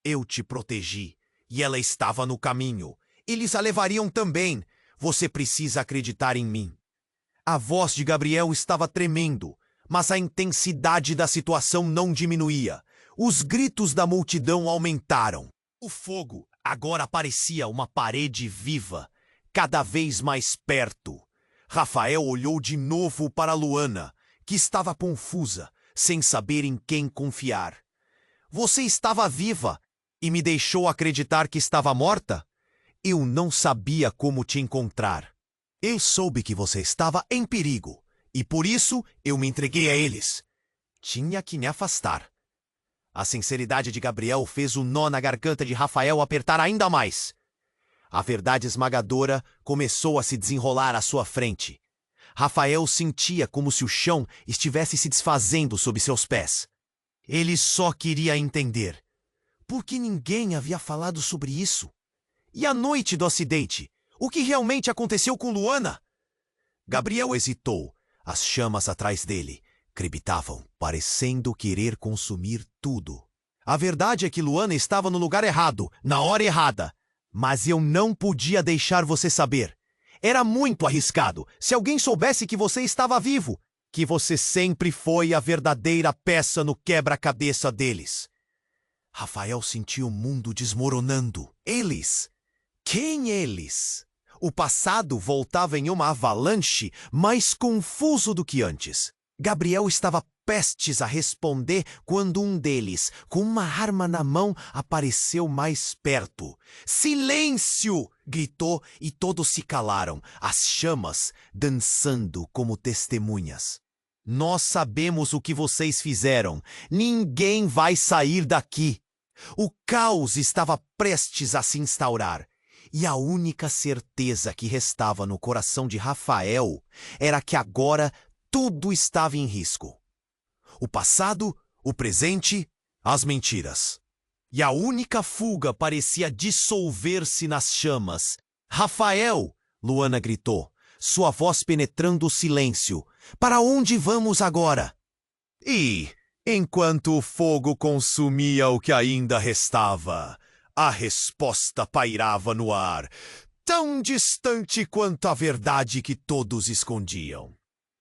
Eu te protegi, e ela estava no caminho. Eles a levariam também. Você precisa acreditar em mim. A voz de Gabriel estava tremendo, mas a intensidade da situação não diminuía. Os gritos da multidão aumentaram. O fogo agora parecia uma parede viva, cada vez mais perto. Rafael olhou de novo para Luana, que estava confusa, sem saber em quem confiar. Você estava viva e me deixou acreditar que estava morta? Eu não sabia como te encontrar. Eu soube que você estava em perigo, e por isso eu me entreguei a eles. Tinha que me afastar. A sinceridade de Gabriel fez o nó na garganta de Rafael apertar ainda mais. A verdade esmagadora começou a se desenrolar à sua frente. Rafael sentia como se o chão estivesse se desfazendo sob seus pés. Ele só queria entender. Por que ninguém havia falado sobre isso? E a noite do acidente? O que realmente aconteceu com Luana? Gabriel hesitou. As chamas atrás dele crepitavam, parecendo querer consumir tudo. A verdade é que Luana estava no lugar errado, na hora errada. Mas eu não podia deixar você saber. Era muito arriscado se alguém soubesse que você estava vivo, que você sempre foi a verdadeira peça no quebra-cabeça deles. Rafael sentiu o mundo desmoronando. Eles? Quem eles? O passado voltava em uma avalanche, mais confuso do que antes. Gabriel estava prestes a responder quando um deles, com uma arma na mão, apareceu mais perto. Silêncio! Gritou e todos se calaram, as chamas dançando como testemunhas. Nós sabemos o que vocês fizeram. Ninguém vai sair daqui. O caos estava prestes a se instaurar. E a única certeza que restava no coração de Rafael era que agora tudo estava em risco. O passado, o presente, as mentiras. E a única fuga parecia dissolver-se nas chamas. Rafael! Luana gritou, sua voz penetrando o silêncio. Para onde vamos agora? E, enquanto o fogo consumia o que ainda restava, a resposta pairava no ar, tão distante quanto a verdade que todos escondiam.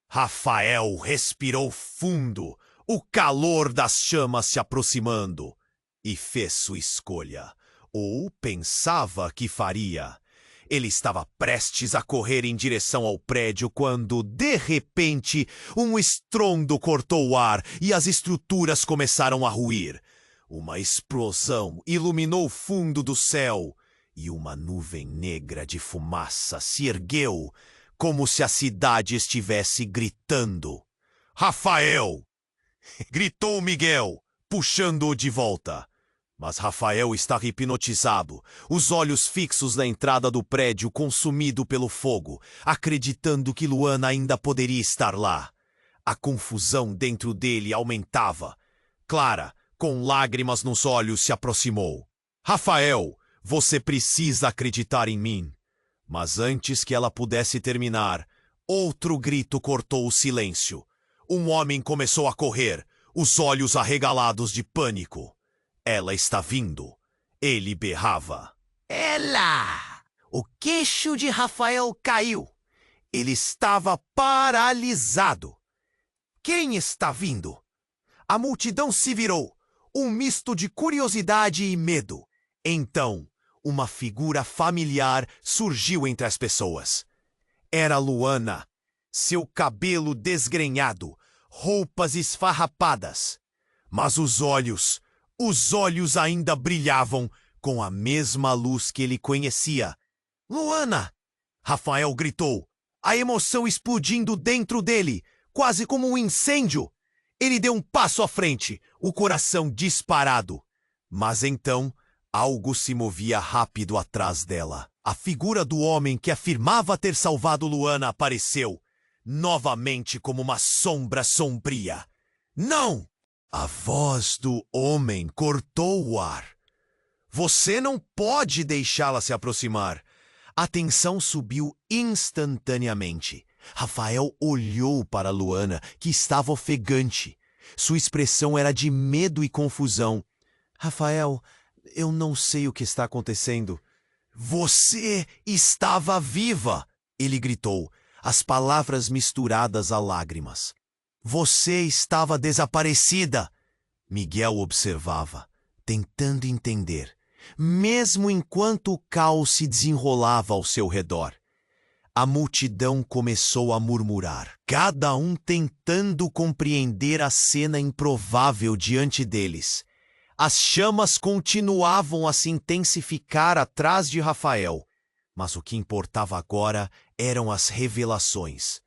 Rafael respirou fundo, o calor das chamas se aproximando, e fez sua escolha, ou pensava que faria. Ele estava prestes a correr em direção ao prédio quando, de repente, um estrondo cortou o ar e as estruturas começaram a ruir. Uma explosão iluminou o fundo do céu e uma nuvem negra de fumaça se ergueu, como se a cidade estivesse gritando. Rafael! Gritou Miguel, puxando-o de volta. Mas Rafael estava hipnotizado, os olhos fixos na entrada do prédio consumido pelo fogo, acreditando que Luana ainda poderia estar lá. A confusão dentro dele aumentava. Clara, com lágrimas nos olhos, se aproximou. Rafael, você precisa acreditar em mim. Mas antes que ela pudesse terminar, outro grito cortou o silêncio. Um homem começou a correr, os olhos arregalados de pânico. Ela está vindo. Ele berrava. Ela! O queixo de Rafael caiu. Ele estava paralisado. Quem está vindo? A multidão se virou, um misto de curiosidade e medo. Então, uma figura familiar surgiu entre as pessoas. Era Luana, seu cabelo desgrenhado, roupas esfarrapadas. Mas os olhos ainda brilhavam com a mesma luz que ele conhecia. Luana! Rafael gritou, a emoção explodindo dentro dele, quase como um incêndio. Ele deu um passo à frente, o coração disparado. Mas então, algo se movia rápido atrás dela. A figura do homem que afirmava ter salvado Luana apareceu, novamente como uma sombra sombria. Não! A voz do homem cortou o ar. Você não pode deixá-la se aproximar. A tensão subiu instantaneamente. Rafael olhou para Luana, que estava ofegante. Sua expressão era de medo e confusão. Rafael, eu não sei o que está acontecendo. Você estava viva! Ele gritou, as palavras misturadas a lágrimas. Você estava desaparecida! Miguel observava, tentando entender, mesmo enquanto o caos se desenrolava ao seu redor. A multidão começou a murmurar, cada um tentando compreender a cena improvável diante deles. As chamas continuavam a se intensificar atrás de Rafael, mas o que importava agora eram as revelações.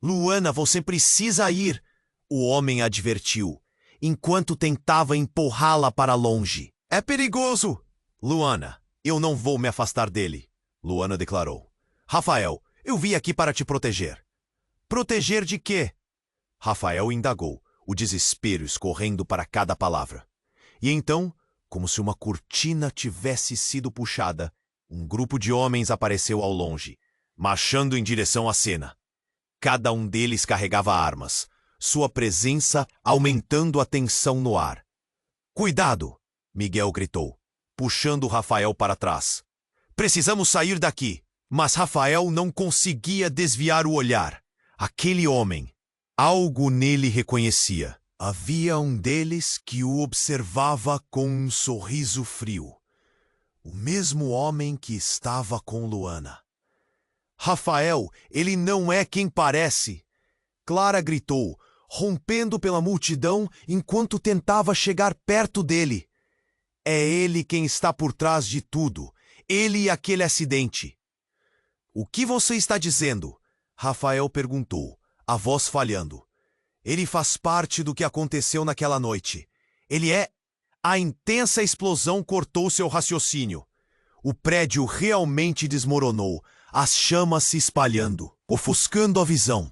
Luana, você precisa ir, o homem advertiu, enquanto tentava empurrá-la para longe. É perigoso! Luana, eu não vou me afastar dele, Luana declarou. Rafael, eu vim aqui para te proteger. Proteger de quê? Rafael indagou, o desespero escorrendo para cada palavra. E então, como se uma cortina tivesse sido puxada, um grupo de homens apareceu ao longe, marchando em direção à cena. Cada um deles carregava armas, sua presença aumentando a tensão no ar. Cuidado! Miguel gritou, puxando Rafael para trás. Precisamos sair daqui! Mas Rafael não conseguia desviar o olhar. Aquele homem, algo nele reconhecia. Havia um deles que o observava com um sorriso frio. O mesmo homem que estava com Luana. Rafael, ele não é quem parece! Clara gritou, rompendo pela multidão enquanto tentava chegar perto dele. É ele quem está por trás de tudo. Ele e aquele acidente. O que você está dizendo? Rafael perguntou, a voz falhando. Ele faz parte do que aconteceu naquela noite. Ele é... A intensa explosão cortou seu raciocínio. O prédio realmente desmoronou, as chamas se espalhando, ofuscando a visão.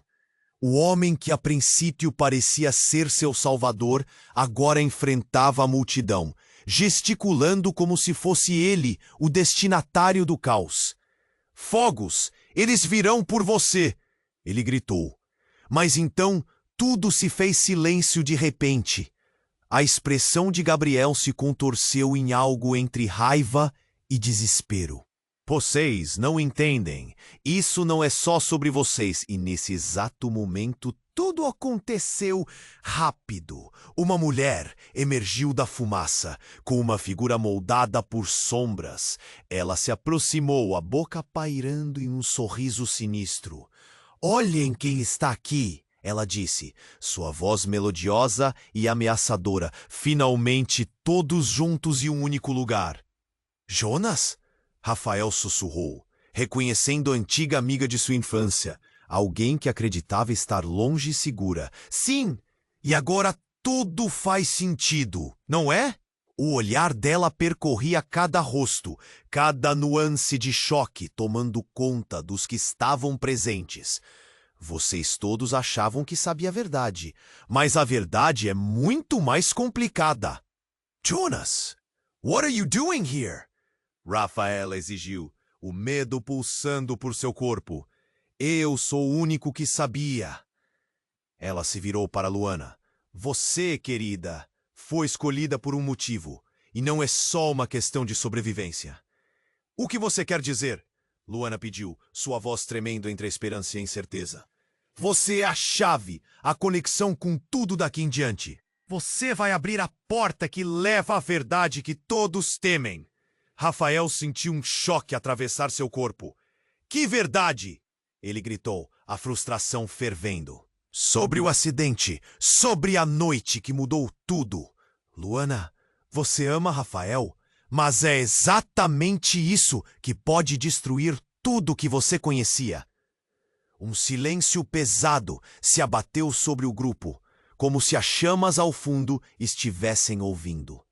O homem que a princípio parecia ser seu salvador, agora enfrentava a multidão, gesticulando como se fosse ele o destinatário do caos. Fogos! Eles virão por você! Ele gritou. Mas então tudo se fez silêncio de repente. A expressão de Gabriel se contorceu em algo entre raiva e desespero. Vocês não entendem. Isso não é só sobre vocês. E nesse exato momento, tudo aconteceu rápido. Uma mulher emergiu da fumaça, com uma figura moldada por sombras. Ela se aproximou, a boca pairando em um sorriso sinistro. Olhem quem está aqui, ela disse, sua voz melodiosa e ameaçadora. Finalmente, todos juntos em um único lugar. Jonas? Rafael sussurrou, reconhecendo a antiga amiga de sua infância, alguém que acreditava estar longe e segura. Sim, e agora tudo faz sentido, não é? O olhar dela percorria cada rosto, cada nuance de choque, tomando conta dos que estavam presentes. Vocês todos achavam que sabia a verdade, mas a verdade é muito mais complicada. Jonas, what are you doing here? Rafaela exigiu, o medo pulsando por seu corpo. Eu sou o único que sabia. Ela se virou para Luana. Você, querida, foi escolhida por um motivo, e não é só uma questão de sobrevivência. O que você quer dizer? Luana pediu, sua voz tremendo entre a esperança e a incerteza. Você é a chave, a conexão com tudo daqui em diante. Você vai abrir a porta que leva à verdade que todos temem. Rafael sentiu um choque atravessar seu corpo. Que verdade? Ele gritou, a frustração fervendo. Sobre o acidente, sobre a noite que mudou tudo. Luana, você ama Rafael, mas é exatamente isso que pode destruir tudo que você conhecia. Um silêncio pesado se abateu sobre o grupo, como se as chamas ao fundo estivessem ouvindo.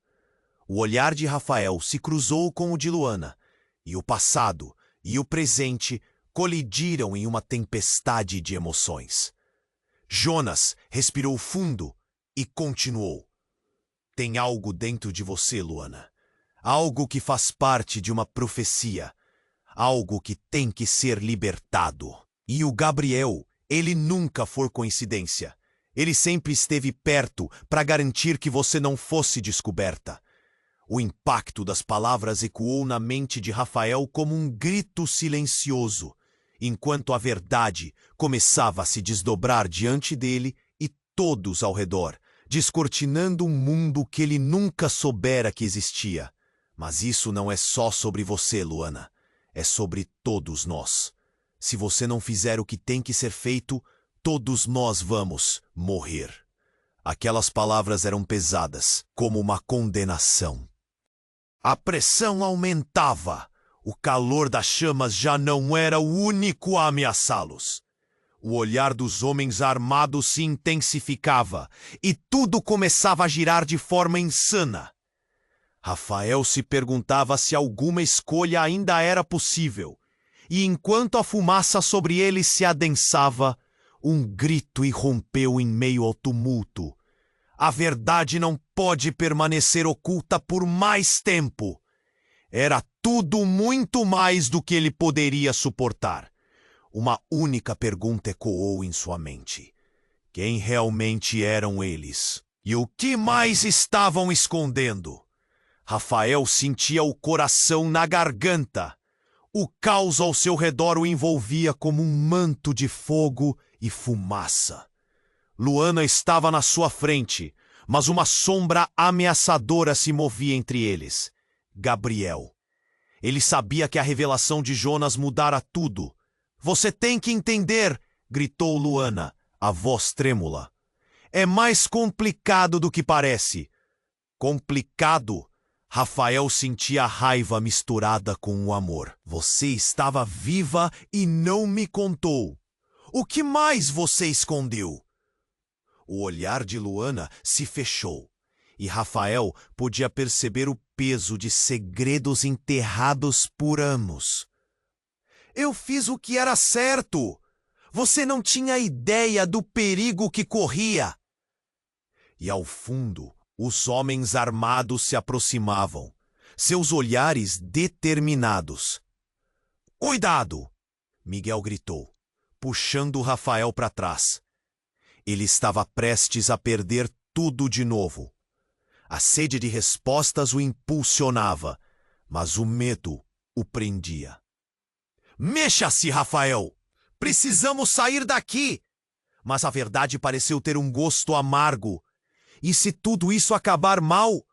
O olhar de Rafael se cruzou com o de Luana, e o passado e o presente colidiram em uma tempestade de emoções. Jonas respirou fundo e continuou. Tem algo dentro de você, Luana. Algo que faz parte de uma profecia. Algo que tem que ser libertado. E o Gabriel, ele nunca foi coincidência. Ele sempre esteve perto para garantir que você não fosse descoberta. O impacto das palavras ecoou na mente de Rafael como um grito silencioso, enquanto a verdade começava a se desdobrar diante dele e todos ao redor, descortinando um mundo que ele nunca soubera que existia. Mas isso não é só sobre você, Luana. É sobre todos nós. Se você não fizer o que tem que ser feito, todos nós vamos morrer. Aquelas palavras eram pesadas, como uma condenação. A pressão aumentava. O calor das chamas já não era o único a ameaçá-los. O olhar dos homens armados se intensificava e tudo começava a girar de forma insana. Rafael se perguntava se alguma escolha ainda era possível, e enquanto a fumaça sobre ele se adensava, um grito irrompeu em meio ao tumulto. A verdade não pode permanecer oculta por mais tempo. Era tudo muito mais do que ele poderia suportar. Uma única pergunta ecoou em sua mente. Quem realmente eram eles? E o que mais estavam escondendo? Rafael sentia o coração na garganta. O caos ao seu redor o envolvia como um manto de fogo e fumaça. Luana estava na sua frente, mas uma sombra ameaçadora se movia entre eles. Gabriel. Ele sabia que a revelação de Jonas mudara tudo. Você tem que entender, gritou Luana, a voz trêmula. É mais complicado do que parece. Complicado? Rafael sentia a raiva misturada com o amor. Você estava viva e não me contou. O que mais você escondeu? O olhar de Luana se fechou, e Rafael podia perceber o peso de segredos enterrados por anos. Eu fiz o que era certo. Você não tinha ideia do perigo que corria. E ao fundo, os homens armados se aproximavam, seus olhares determinados. Cuidado! Miguel gritou, puxando Rafael para trás. Ele estava prestes a perder tudo de novo. A sede de respostas o impulsionava, mas o medo o prendia. Mexa-se, Rafael! Precisamos sair daqui! Mas a verdade pareceu ter um gosto amargo. E se tudo isso acabar mal,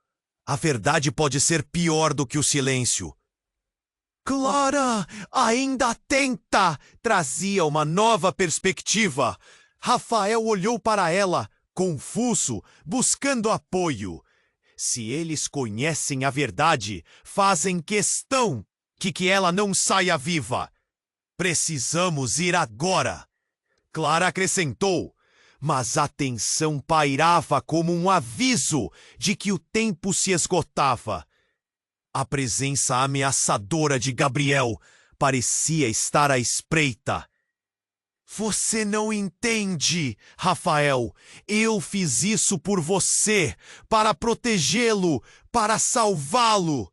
a verdade pode ser pior do que o silêncio. Clara, ainda tenta! Trazia uma nova perspectiva. Rafael olhou para ela, confuso, buscando apoio. Se eles conhecem a verdade, fazem questão que ela não saia viva. Precisamos ir agora. Clara acrescentou, mas a tensão pairava como um aviso de que o tempo se esgotava. A presença ameaçadora de Gabriel parecia estar à espreita. Você não entende, Rafael. Eu fiz isso por você, para protegê-lo, para salvá-lo.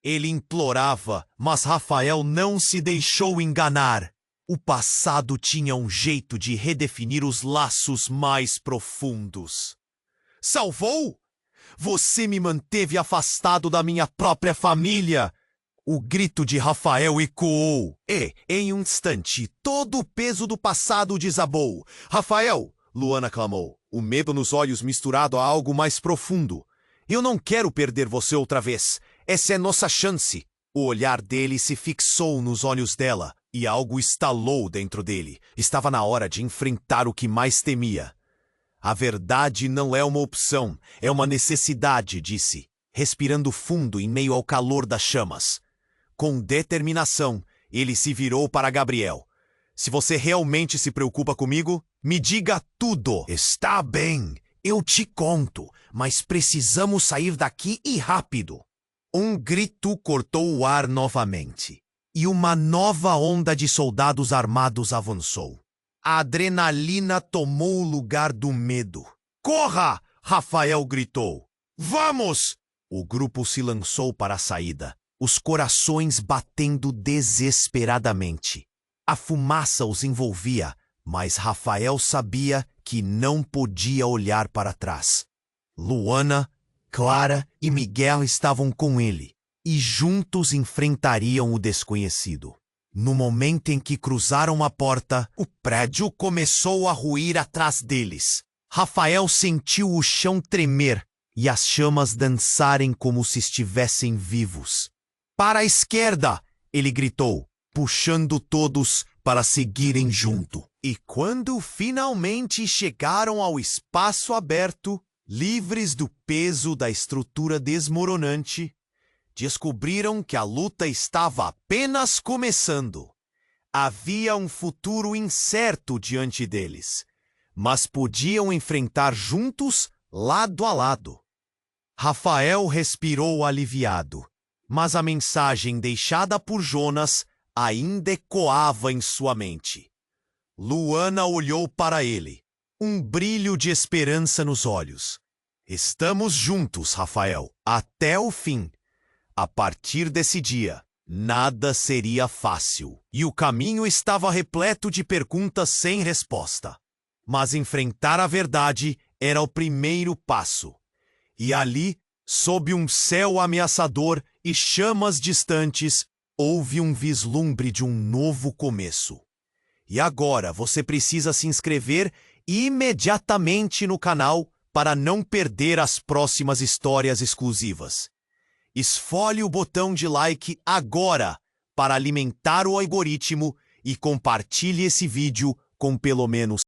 Ele implorava, mas Rafael não se deixou enganar. O passado tinha um jeito de redefinir os laços mais profundos. Salvou? Você me manteve afastado da minha própria família. O grito de Rafael ecoou e, em um instante, todo o peso do passado desabou. Rafael, Luana clamou, o medo nos olhos misturado a algo mais profundo. Eu não quero perder você outra vez. Essa é nossa chance. O olhar dele se fixou nos olhos dela e algo estalou dentro dele. Estava na hora de enfrentar o que mais temia. A verdade não é uma opção, é uma necessidade, disse, respirando fundo em meio ao calor das chamas. Com determinação, ele se virou para Gabriel. Se você realmente se preocupa comigo, me diga tudo. Está bem, eu te conto, mas precisamos sair daqui e rápido. Um grito cortou o ar novamente, e uma nova onda de soldados armados avançou. A adrenalina tomou o lugar do medo. Corra! Rafael gritou. Vamos! O grupo se lançou para a saída, os corações batendo desesperadamente. A fumaça os envolvia, mas Rafael sabia que não podia olhar para trás. Luana, Clara e Miguel estavam com ele, e juntos enfrentariam o desconhecido. No momento em que cruzaram a porta, o prédio começou a ruir atrás deles. Rafael sentiu o chão tremer e as chamas dançarem como se estivessem vivos. Para a esquerda! Ele gritou, puxando todos para seguirem junto. E quando finalmente chegaram ao espaço aberto, livres do peso da estrutura desmoronante, descobriram que a luta estava apenas começando. Havia um futuro incerto diante deles, mas podiam enfrentar juntos, lado a lado. Rafael respirou aliviado, mas a mensagem deixada por Jonas ainda ecoava em sua mente. Luana olhou para ele, um brilho de esperança nos olhos. Estamos juntos, Rafael, até o fim. A partir desse dia, nada seria fácil, e o caminho estava repleto de perguntas sem resposta. Mas enfrentar a verdade era o primeiro passo. E ali, sob um céu ameaçador e chamas distantes, houve um vislumbre de um novo começo. E agora você precisa se inscrever imediatamente no canal para não perder as próximas histórias exclusivas. Esfolhe o botão de like agora para alimentar o algoritmo e compartilhe esse vídeo com pelo menos